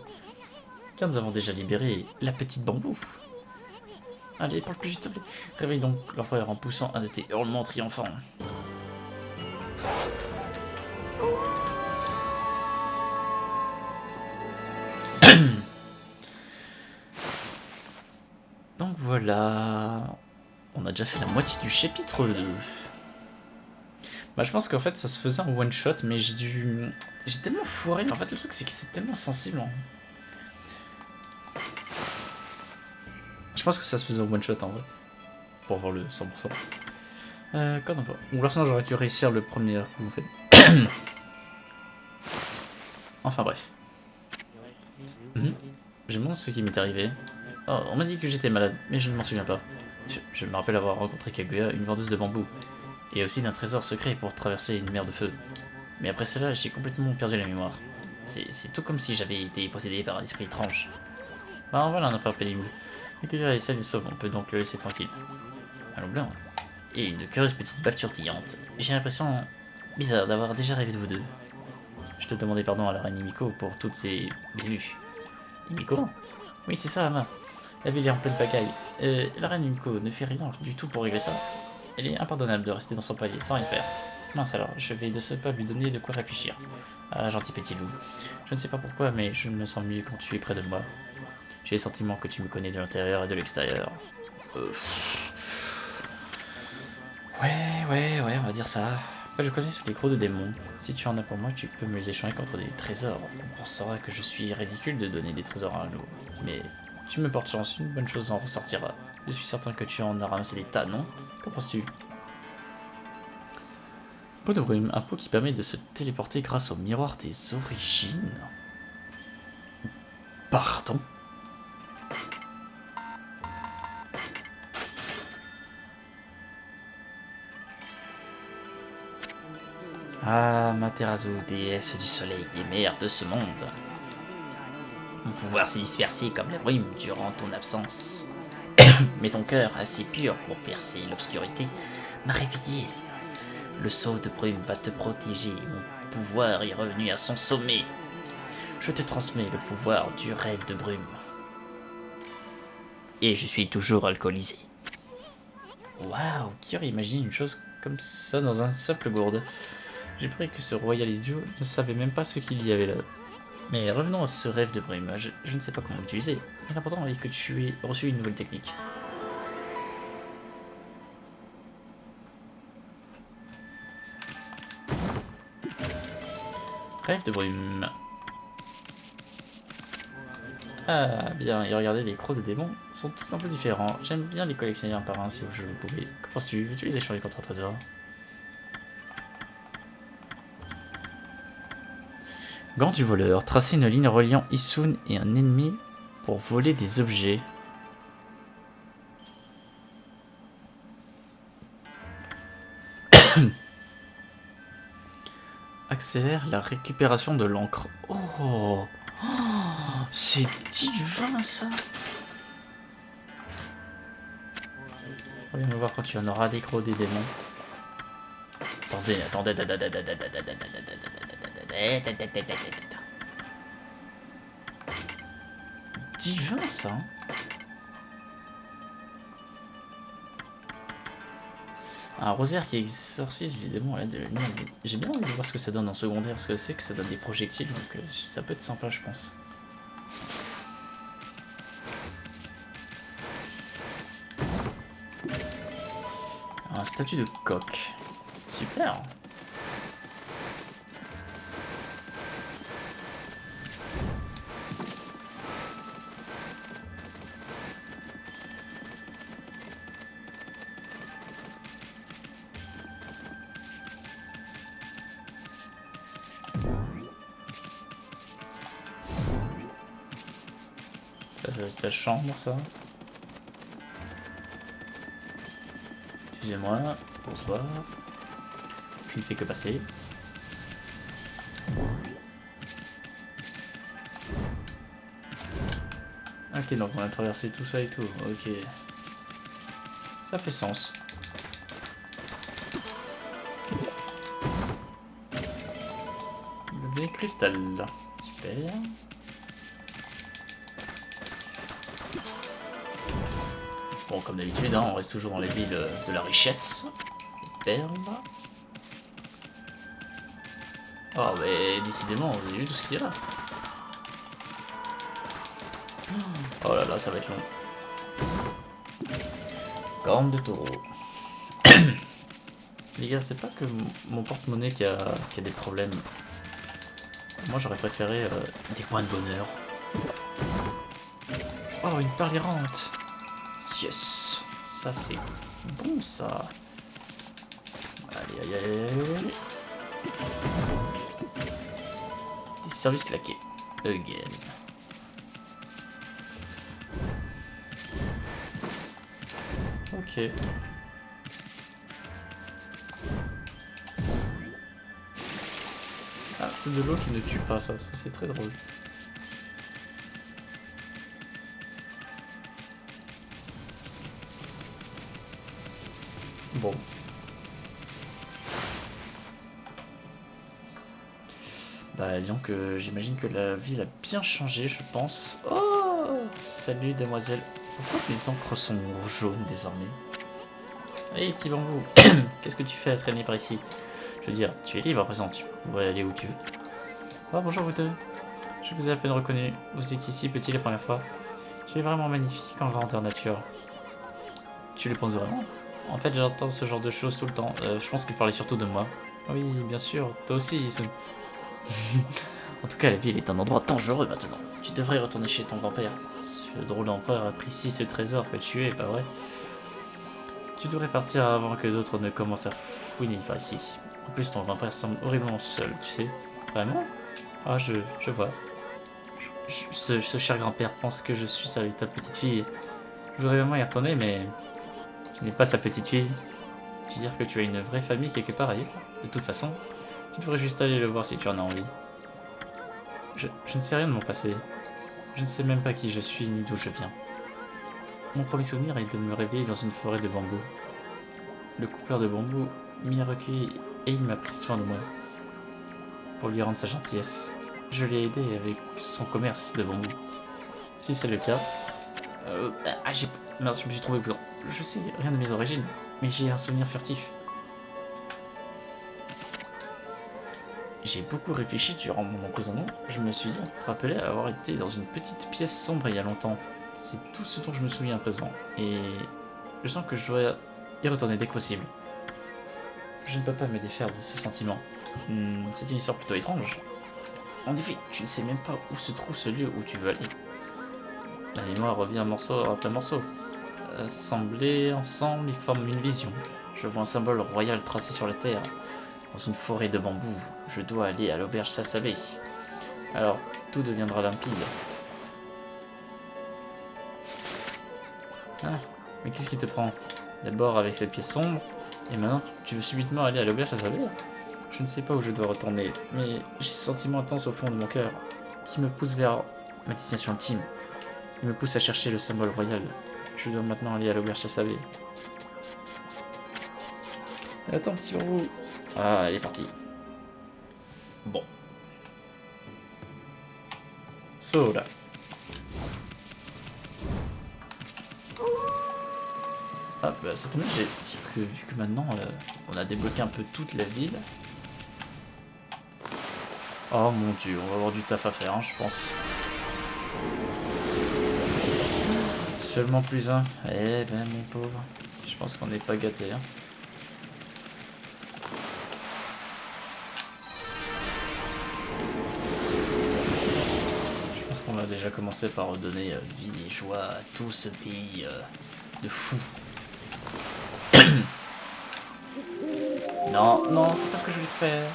car nous avons déjà libéré la petite Bambou. Allez, parle plus, s'il te plaît. Réveille donc l'empereur en poussant un de tes hurlements triomphants. Donc voilà, on a déjà fait la moitié du chapitre 2. Bah je pense qu'en fait ça se faisait en one shot, mais j'ai tellement foiré. En fait le truc c'est que c'est tellement sensible. Je pense que ça se faisait en one shot en vrai, pour avoir le 100%. Quand on peut. Ou alors sinon j'aurais dû réussir le premier coup en fait. Enfin bref. Je me demande ce qui m'est arrivé. Oh, on m'a dit que j'étais malade, mais je ne m'en souviens pas. Je me rappelle avoir rencontré Kaguya, une vendeuse de bambou, et aussi d'un trésor secret pour traverser une mer de feu. Mais après cela, j'ai complètement perdu la mémoire. C'est tout comme si j'avais été possédé par un esprit étrange. Bah voilà un empereur pénible. Kaguya est saine et sauve, on peut donc le laisser tranquille. Allons blanc. Et une curieuse petite balle turtillante. J'ai l'impression bizarre d'avoir déjà rêvé de vous deux. Je te demandais pardon à la reine Himiko pour toutes ces bévues. Himiko? Oui, c'est ça, Ama. La ville est en pleine pagaille. La reine Himiko ne fait rien du tout pour régler ça. Elle est impardonnable de rester dans son palais sans rien faire. Mince alors, je vais de ce pas lui donner de quoi réfléchir. Ah, gentil petit loup. Je ne sais pas pourquoi, mais je me sens mieux quand tu es près de moi. J'ai le sentiment que tu me connais de l'intérieur et de l'extérieur. Ouais, on va dire ça. Enfin, je connais les gros de démons. Si tu en as pour moi, tu peux me les échanger contre des trésors. On pensera que je suis ridicule de donner des trésors à un loup. Mais tu me portes chance, une bonne chose en ressortira. Je suis certain que tu en as ramassé des tas, non? Qu'en penses-tu? Pot de brume, un pot qui permet de se téléporter grâce au miroir des origines. Pardon? Ah, Materazu, déesse du soleil et mère de ce monde. Mon pouvoir s'est dispersé comme la brume durant ton absence. Mais ton cœur, assez pur pour percer l'obscurité, m'a réveillé. Le sceau de brume va te protéger, mon pouvoir est revenu à son sommet. Je te transmets le pouvoir du rêve de brume. Et je suis toujours alcoolisé. Waouh, qui aurait imaginé une chose comme ça dans un simple gourde? J'ai pris que ce royal idiot ne savait même pas ce qu'il y avait là. Mais revenons à ce rêve de brume, je ne sais pas comment l'utiliser, mais l'important est que tu aies reçu une nouvelle technique. Rêve de brume. Ah bien, et regardez, les crocs de démons sont tout un peu différents. J'aime bien les collectionner un par un si je le pouvais. Qu'en penses-tu? Veux-tu les échanger contre un trésor? Gant du voleur. Tracer une ligne reliant Issun et un ennemi pour voler des objets. Accélère la récupération de l'encre. Oh, c'est divin ça. Voyons voir quand tu en auras des crocs des démons. Attendez. Divin ça. Un rosaire qui exorcise les démons à l'aide de la lumière. J'ai bien envie de voir ce que ça donne en secondaire, parce que je sais que ça donne des projectiles, donc ça peut être sympa, je pense. statue de coq. Super. Ça doit être sa chambre, ça. Excusez-moi, bonsoir. Je ne fais que passer. Ok, donc on a traversé tout ça et tout. Ok. Ça fait sens. Des cristal. Super. Bon, comme d'habitude, hein, on reste toujours dans les villes de la richesse. Les perles. Oh, mais décidément, vous avez vu tout ce qu'il y a là. Oh là là, ça va être long. Corne de taureau. Les gars, c'est pas que mon porte-monnaie qui a des problèmes. Moi, j'aurais préféré des points de bonheur. Oh, une perle errante. Yes. Ça, c'est bon, ça. Allez, allez, allez, allez. Des services laqués. Again. Ok. Ah, c'est de l'eau qui ne tue pas, ça c'est très drôle. Bon. Bah disons que j'imagine que la ville a bien changé, je pense. Oh, salut demoiselle. Pourquoi mes encres sont jaunes désormais? Hey petit bambou, qu'est-ce que tu fais à traîner par ici? Je veux dire, tu es libre à présent, tu pourrais aller où tu veux. Oh bonjour vous deux. Je vous ai à peine reconnu. Vous êtes ici petit la première fois. Tu es vraiment magnifique en grandeur nature. Tu le penses vraiment? En fait, j'entends ce genre de choses tout le temps. Je pense qu'il parlait surtout de moi. Oui, bien sûr. Toi aussi. En tout cas, la ville est un endroit dangereux maintenant. Tu devrais retourner chez ton grand-père. Ce drôle d'empereur a pris ici ce trésor que tu es, pas vrai? Tu devrais partir avant que d'autres ne commencent à fouiner par ici. En plus, ton grand-père semble horriblement seul, tu sais. Vraiment? Ah, je vois. Ce cher grand-père pense que je suis sa véritable petite fille. Je voudrais vraiment y retourner, mais je n'ai pas sa petite fille. Tu veux dire que tu as une vraie famille quelque part ailleurs? De toute façon, tu devrais juste aller le voir si tu en as envie. Je ne sais rien de mon passé. Je ne sais même pas qui je suis ni d'où je viens. Mon premier souvenir est de me réveiller dans une forêt de bambou. Le coupeur de bambou m'y a recueilli et il m'a pris soin de moi. Pour lui rendre sa gentillesse, je l'ai aidé avec son commerce de bambou. Si c'est le cas... Merde, je me suis trompé blanc. Je sais rien de mes origines, mais j'ai un souvenir furtif. J'ai beaucoup réfléchi durant mon emprisonnement. Je me suis rappelé avoir été dans une petite pièce sombre il y a longtemps. C'est tout ce dont je me souviens à présent. Et je sens que je dois y retourner dès que possible. Je ne peux pas me défaire de ce sentiment. C'est une histoire plutôt étrange. En effet, tu ne sais même pas où se trouve ce lieu où tu veux aller. La mémoire revient morceau après morceau. Assemblés ensemble, ils forment une vision. Je vois un symbole royal tracé sur la terre. Dans une forêt de bambou, je dois aller à l'auberge Sasabe. Alors, tout deviendra limpide. Ah, mais qu'est-ce qui te prend? D'abord avec cette pièce sombre, et maintenant tu veux subitement aller à l'auberge Sasabe? Je ne sais pas où je dois retourner, mais j'ai ce sentiment intense au fond de mon cœur, qui me pousse vers ma destination ultime. Il me pousse à chercher le symbole royal. Je dois maintenant aller à l'auberge Sasabe. Attends, petit bambou. Ah, elle est partie. Bon. So, là. Ah, bah, ça tombe bien, j'ai dit que vu que maintenant, on a débloqué un peu toute la ville. Oh mon dieu, on va avoir du taf à faire, hein, je pense. Seulement plus un. Eh ben, mon pauvre. Je pense qu'on n'est pas gâté, hein. On va déjà commencer par redonner vie et joie à tout ce pays de fous. Non, non, c'est pas ce que je voulais faire.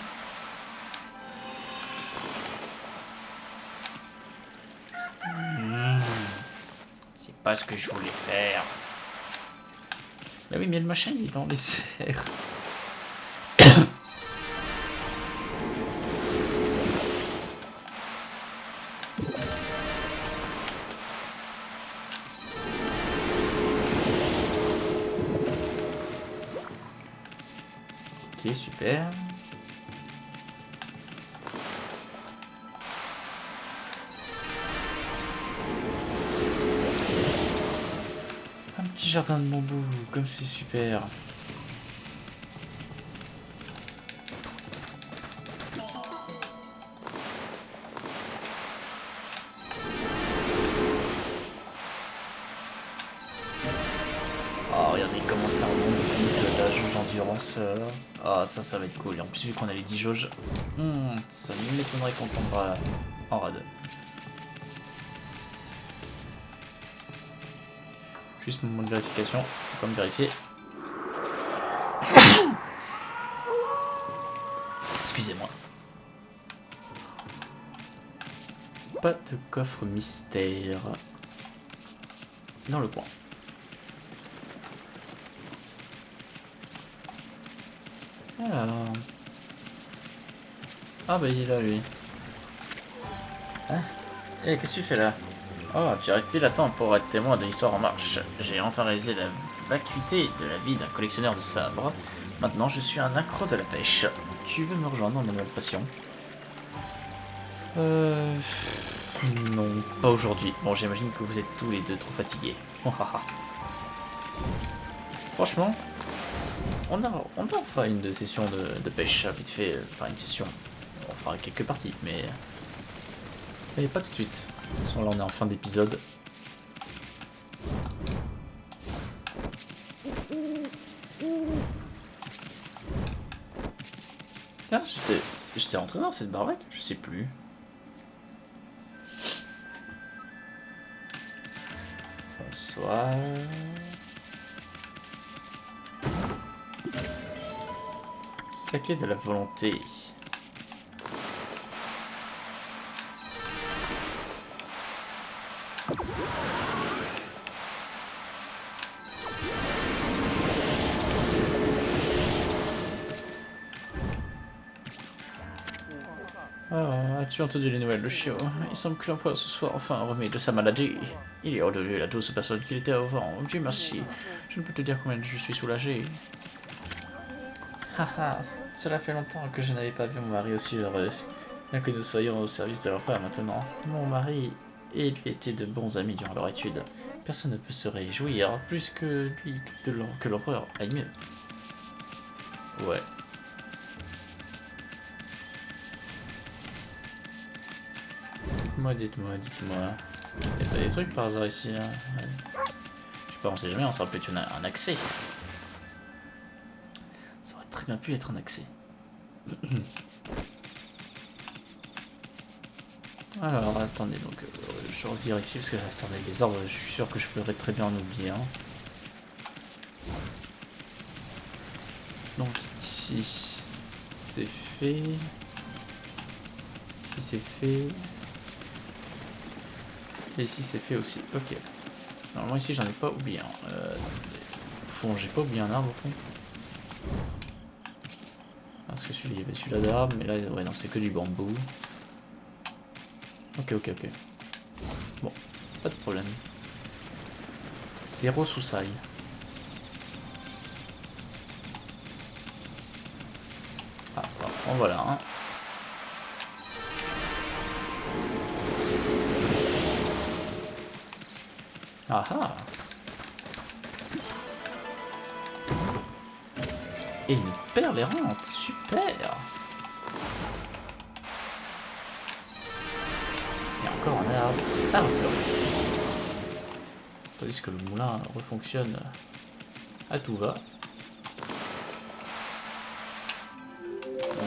C'est pas ce que je voulais faire. Bah oui, mais le machin il est dans les serres. Ok, super. Un petit jardin de bambou, comme c'est super. Oh, regardez comment ça remonte vite, la jauge d'endurance. Ah, ça va être cool. Et en plus, vu qu'on a les 10 jauges, ça m'étonnerait qu'on tombera en rade. Juste moment de vérification, faut quand même vérifier. Excusez-moi. Pas de coffre mystère dans le coin. Alors... Ah bah il est là lui. Hein? Eh, qu'est-ce que tu fais là? Oh, tu arrives pile à temps pour être témoin de l'histoire en marche. J'ai enfin réalisé la vacuité de la vie d'un collectionneur de sabres. Maintenant, je suis un accro de la pêche. Tu veux me rejoindre dans ma nouvelle passion? Non, pas aujourd'hui. Bon, j'imagine que vous êtes tous les deux trop fatigués. Franchement, on a enfin une session de pêche, vite fait. Enfin, une session. On fera quelques parties, mais pas tout de suite. De toute façon, là, on est en fin d'épisode. Ah, j'étais rentré dans cette baraque? Je sais plus. Bonsoir. Saké de la volonté. Ah, as-tu entendu les nouvelles de Shio? Il semble que l'empereur se soit enfin remis de sa maladie. Il est redevenu la douce personne qu'il était avant. Dieu merci. Je ne peux te dire combien je suis soulagé. Haha, cela fait longtemps que je n'avais pas vu mon mari aussi heureux. Bien que nous soyons au service de l'empereur maintenant, mon mari et lui étaient de bons amis durant leur étude. Personne ne peut se réjouir plus que lui que l'empereur aille mieux. Ouais. Dites-moi. Y'a pas des trucs par hasard ici là? Je sais pas, on sait jamais, on sera peut-être un accès. Ça aurait très bien pu être un accès. Alors, attendez, donc je revérifie parce que attendez, les ordres, je suis sûr que je pourrais très bien en oublier. Hein. Donc ici c'est fait. Ici c'est fait. Et ici c'est fait aussi. Ok. Normalement ici j'en ai pas oublié. Hein. Au fond, j'ai pas oublié un arbre au fond. Parce que celui-là, il y avait celui-là d'arbre, mais là, ouais, non, c'est que du bambou. Ok. Bon, pas de problème. Zéro sous-saille. Ah, en voilà un. Ah ah. Et une perle errante, super. Il y a encore un arbre. Ah, un fleur. Tandis que le moulin refonctionne à tout va.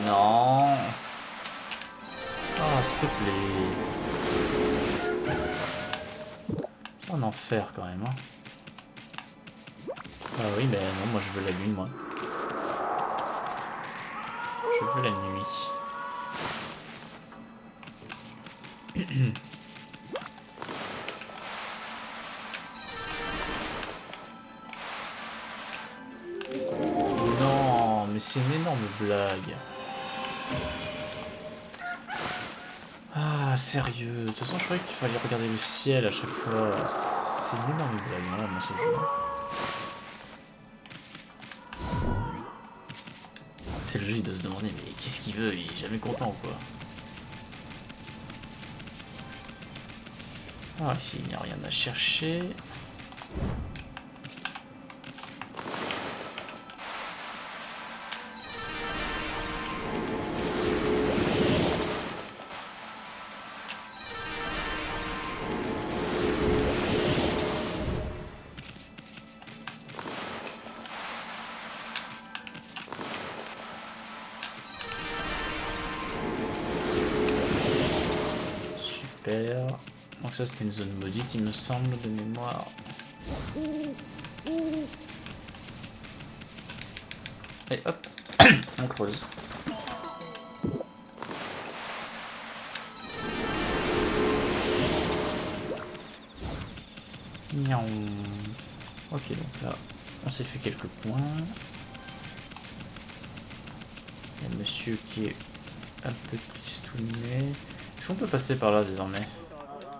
Non. Oh, s'il te plaît. Un enfer quand même. Hein. Ah oui, mais non, moi je veux la nuit, moi. Je veux la nuit. Non, mais c'est une énorme blague. Ah, sérieux. De toute façon, je croyais qu'il fallait regarder le ciel à chaque fois. C'est une énorme blague, hein, vraiment, ce jeu. C'est le jeu, il doit se demander, mais qu'est-ce qu'il veut? Il est jamais content, quoi. Ah, ici, il n'y a rien à chercher. Super. Donc ça, c'était une zone maudite, il me semble, de mémoire. Et hop, on creuse. Miaou. Ok, donc là, on s'est fait quelques points. Il y a monsieur qui est un peu tristouné. Est-ce qu'on peut passer par là désormais?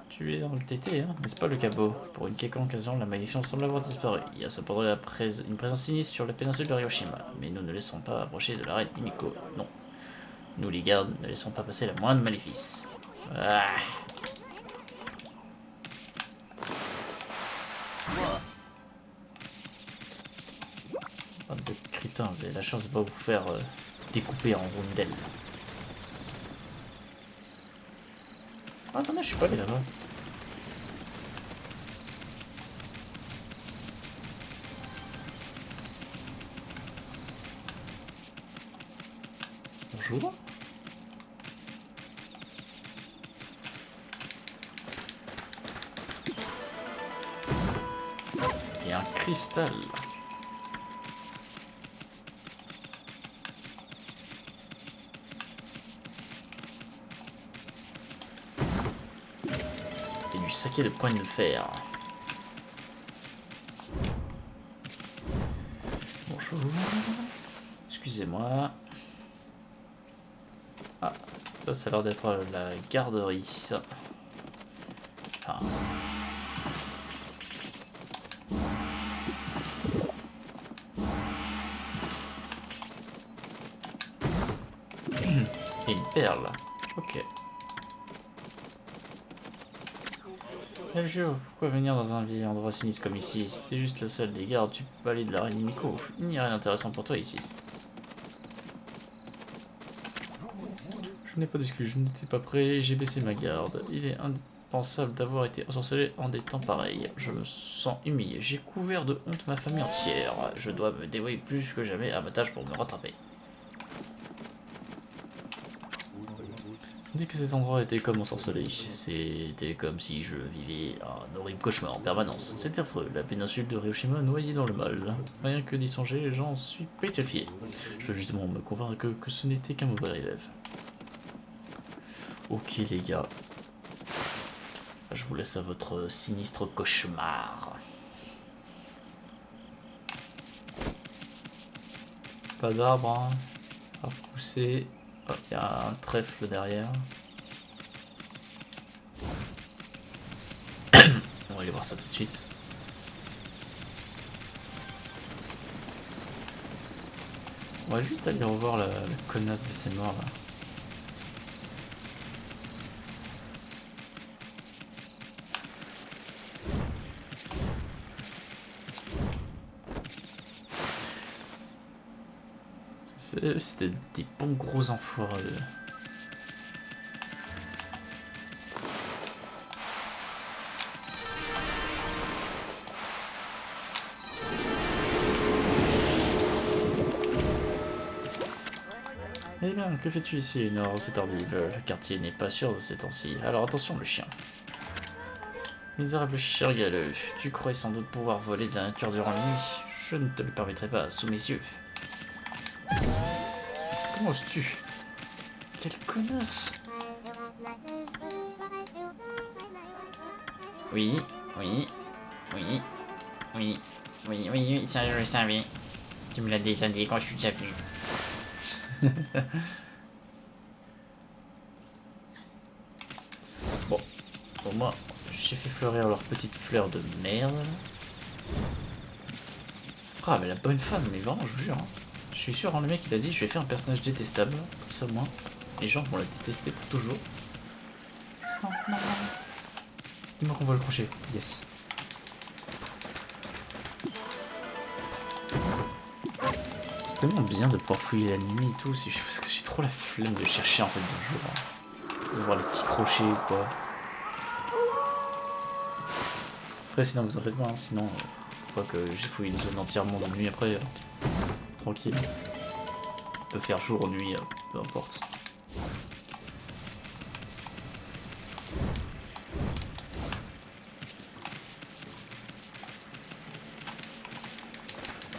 Tu es dans le TT, hein, n'est-ce pas le cabot? Pour une quelconque occasion, la malédiction semble avoir disparu. Il y a cependant une présence sinistre sur la péninsule de Hiroshima. Mais nous ne laissons pas approcher de la reine Himiko. Non. Nous, les gardes, ne laissons pas passer la moindre maléfice. Ah. Bande de crétins, vous avez la chance de ne pas vous faire découper en rondelles. Ah, attendez, je suis pas allé là-bas. Bonjour. Et un cristal. Et du saké de poigne de fer. Bonjour. Excusez-moi. Ah, ça a l'air d'être la garderie, ça. Ah. Et une perle. Ok. Elgio, pourquoi venir dans un vieil endroit sinistre comme ici? C'est juste la salle des gardes, tu peux aller de la reine Himiko. Il n'y a rien d'intéressant pour toi ici. Je n'ai pas d'excuses, je n'étais pas prêt, j'ai baissé ma garde. Il est impensable d'avoir été ensorcelé en des temps pareils. Je me sens humilié, j'ai couvert de honte ma famille entière. Je dois me dévouer plus que jamais à ma tâche pour me rattraper. On dit que cet endroit était comme ensorcelé. C'était comme si je vivais un horrible cauchemar en permanence. C'était affreux, la péninsule de Hiroshima noyée dans le mal. Rien que d'y songer, j'en suis pétrifié. Je veux justement me convaincre que ce n'était qu'un mauvais rêve. Ok les gars. Je vous laisse à votre sinistre cauchemar. Pas d'arbre, hein. À pousser. Oh, il y a un trèfle derrière. On va aller voir ça tout de suite. On va juste aller revoir la connasse de ces morts là. C'était des bons gros enfoirés. Eh bien, que fais-tu ici, une heure aussi tardive? Le quartier n'est pas sûr de ces temps-ci. Alors attention, le chien. Misérable cher galeux, tu croyais sans doute pouvoir voler de la nature durant la nuit. Je ne te le permettrai pas, sous mes yeux. Comment oses-tu? Quelle connasse! Oui, oui, oui, oui, oui, oui, ça je le savais. Tu me l'as déjà dit quand je suis déjà venu. Bon, pour moi, j'ai fait fleurir leur petite fleur de merde. Ah, mais la bonne femme, mais vraiment, je vous jure. Hein. Je suis sûr, hein, le mec il a dit je vais faire un personnage détestable, comme ça au moins, les gens vont la détester pour toujours. Non, non, non. Dis-moi qu'on va le crochet, yes. C'est tellement bien de pouvoir fouiller la nuit et tout, c'est juste parce que j'ai trop la flemme de chercher en fait de jour. Hein. De voir les petits crochets ou quoi. Après sinon vous en faites pas, hein. Sinon une fois que j'ai fouillé une zone entièrement de nuit après, tranquille. On peut faire jour ou nuit, peu importe.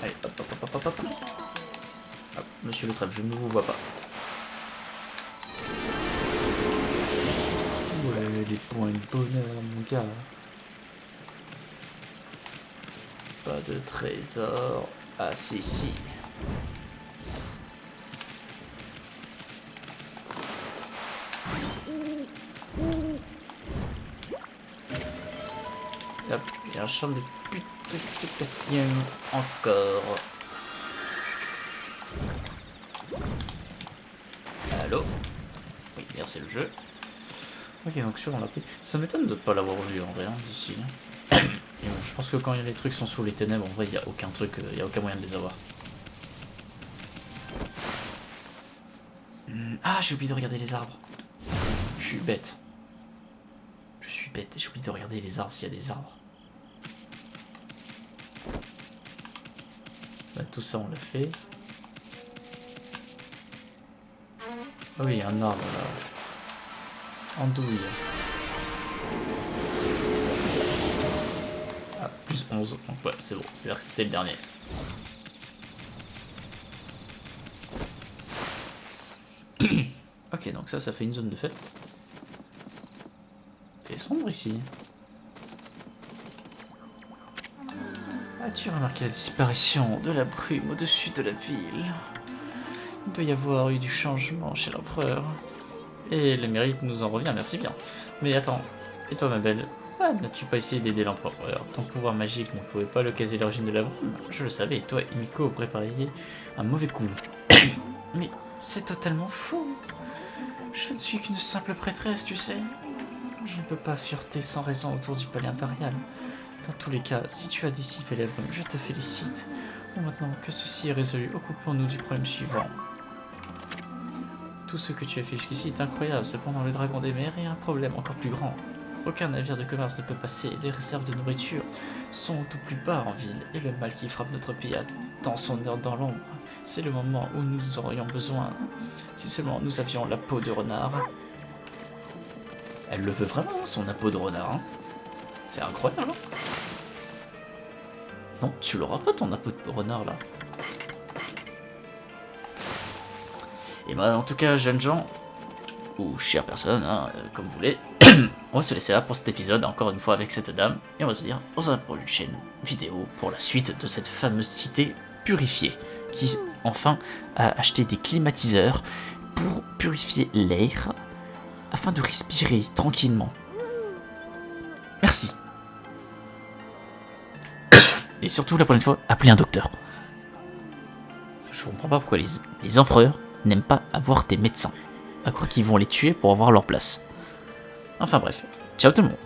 Allez, hop, hop, hop, hop, hop, hop. Hop, monsieur le trèfle, je ne vous vois pas. Ouais, des points de bonheur, mon gars. Pas de trésor. Ah, si, si. Hop, il y a un champ de putréfaction encore. Allô? Oui, merci le jeu. Ok, donc sûr, on l'a pris. Ça m'étonne de ne pas l'avoir vu en vrai, hein, d'ici. Et bon, je pense que quand les trucs sont sous les ténèbres, en vrai, il n'y a aucun truc, il n'y a aucun moyen de les avoir. Ah, j'ai oublié de regarder les arbres. Je suis bête. Je suis bête, j'ai oublié de regarder les arbres s'il y a des arbres. Bah, tout ça, on l'a fait. Ah oui, il y a un arbre là. Andouille. Ah, plus 11. Donc ouais, c'est bon. C'est-à-dire que c'était le dernier. Ok, donc ça fait une zone de fête. Il fait sombre ici. As-tu remarqué la disparition de la brume au-dessus de la ville? Il peut y avoir eu du changement chez l'empereur. Et le mérite nous en revient, merci bien. Mais attends, et toi ma belle? Pourquoi n'as-tu pas essayé d'aider l'empereur? Ton pouvoir magique ne pouvait pas localiser l'origine de la brume. Je le savais, toi et Miko prépariez un mauvais coup. Mais c'est totalement faux. Je ne suis qu'une simple prêtresse, tu sais. Je ne peux pas fureter sans raison autour du palais impérial. Dans tous les cas, si tu as dissipé la brume, je te félicite. Et maintenant que ceci est résolu, occupons-nous du problème suivant. Tout ce que tu as fait jusqu'ici est incroyable, cependant le dragon des mers est un problème encore plus grand. Aucun navire de commerce ne peut passer, les réserves de nourriture sont au plus bas en ville, et le mal qui frappe notre pays attend son heure dans l'ombre. C'est le moment où nous aurions besoin. Si seulement nous avions la peau de renard. Elle le veut vraiment, son peau de renard. Hein. C'est incroyable. Hein. Non, tu l'auras pas ton peau de renard là. Et bah en tout cas, jeunes gens, ou chères personnes, hein, comme vous voulez, on va se laisser là pour cet épisode, encore une fois avec cette dame, et on va se dire dans une prochaine vidéo pour la suite de cette fameuse cité purifiée, qui enfin a acheté des climatiseurs pour purifier l'air, afin de respirer tranquillement. Merci. Et surtout, la prochaine fois, appelez un docteur. Je comprends pas pourquoi les empereurs n'aiment pas avoir des médecins. À croire qu'ils vont les tuer pour avoir leur place. Enfin bref, ciao tout le monde.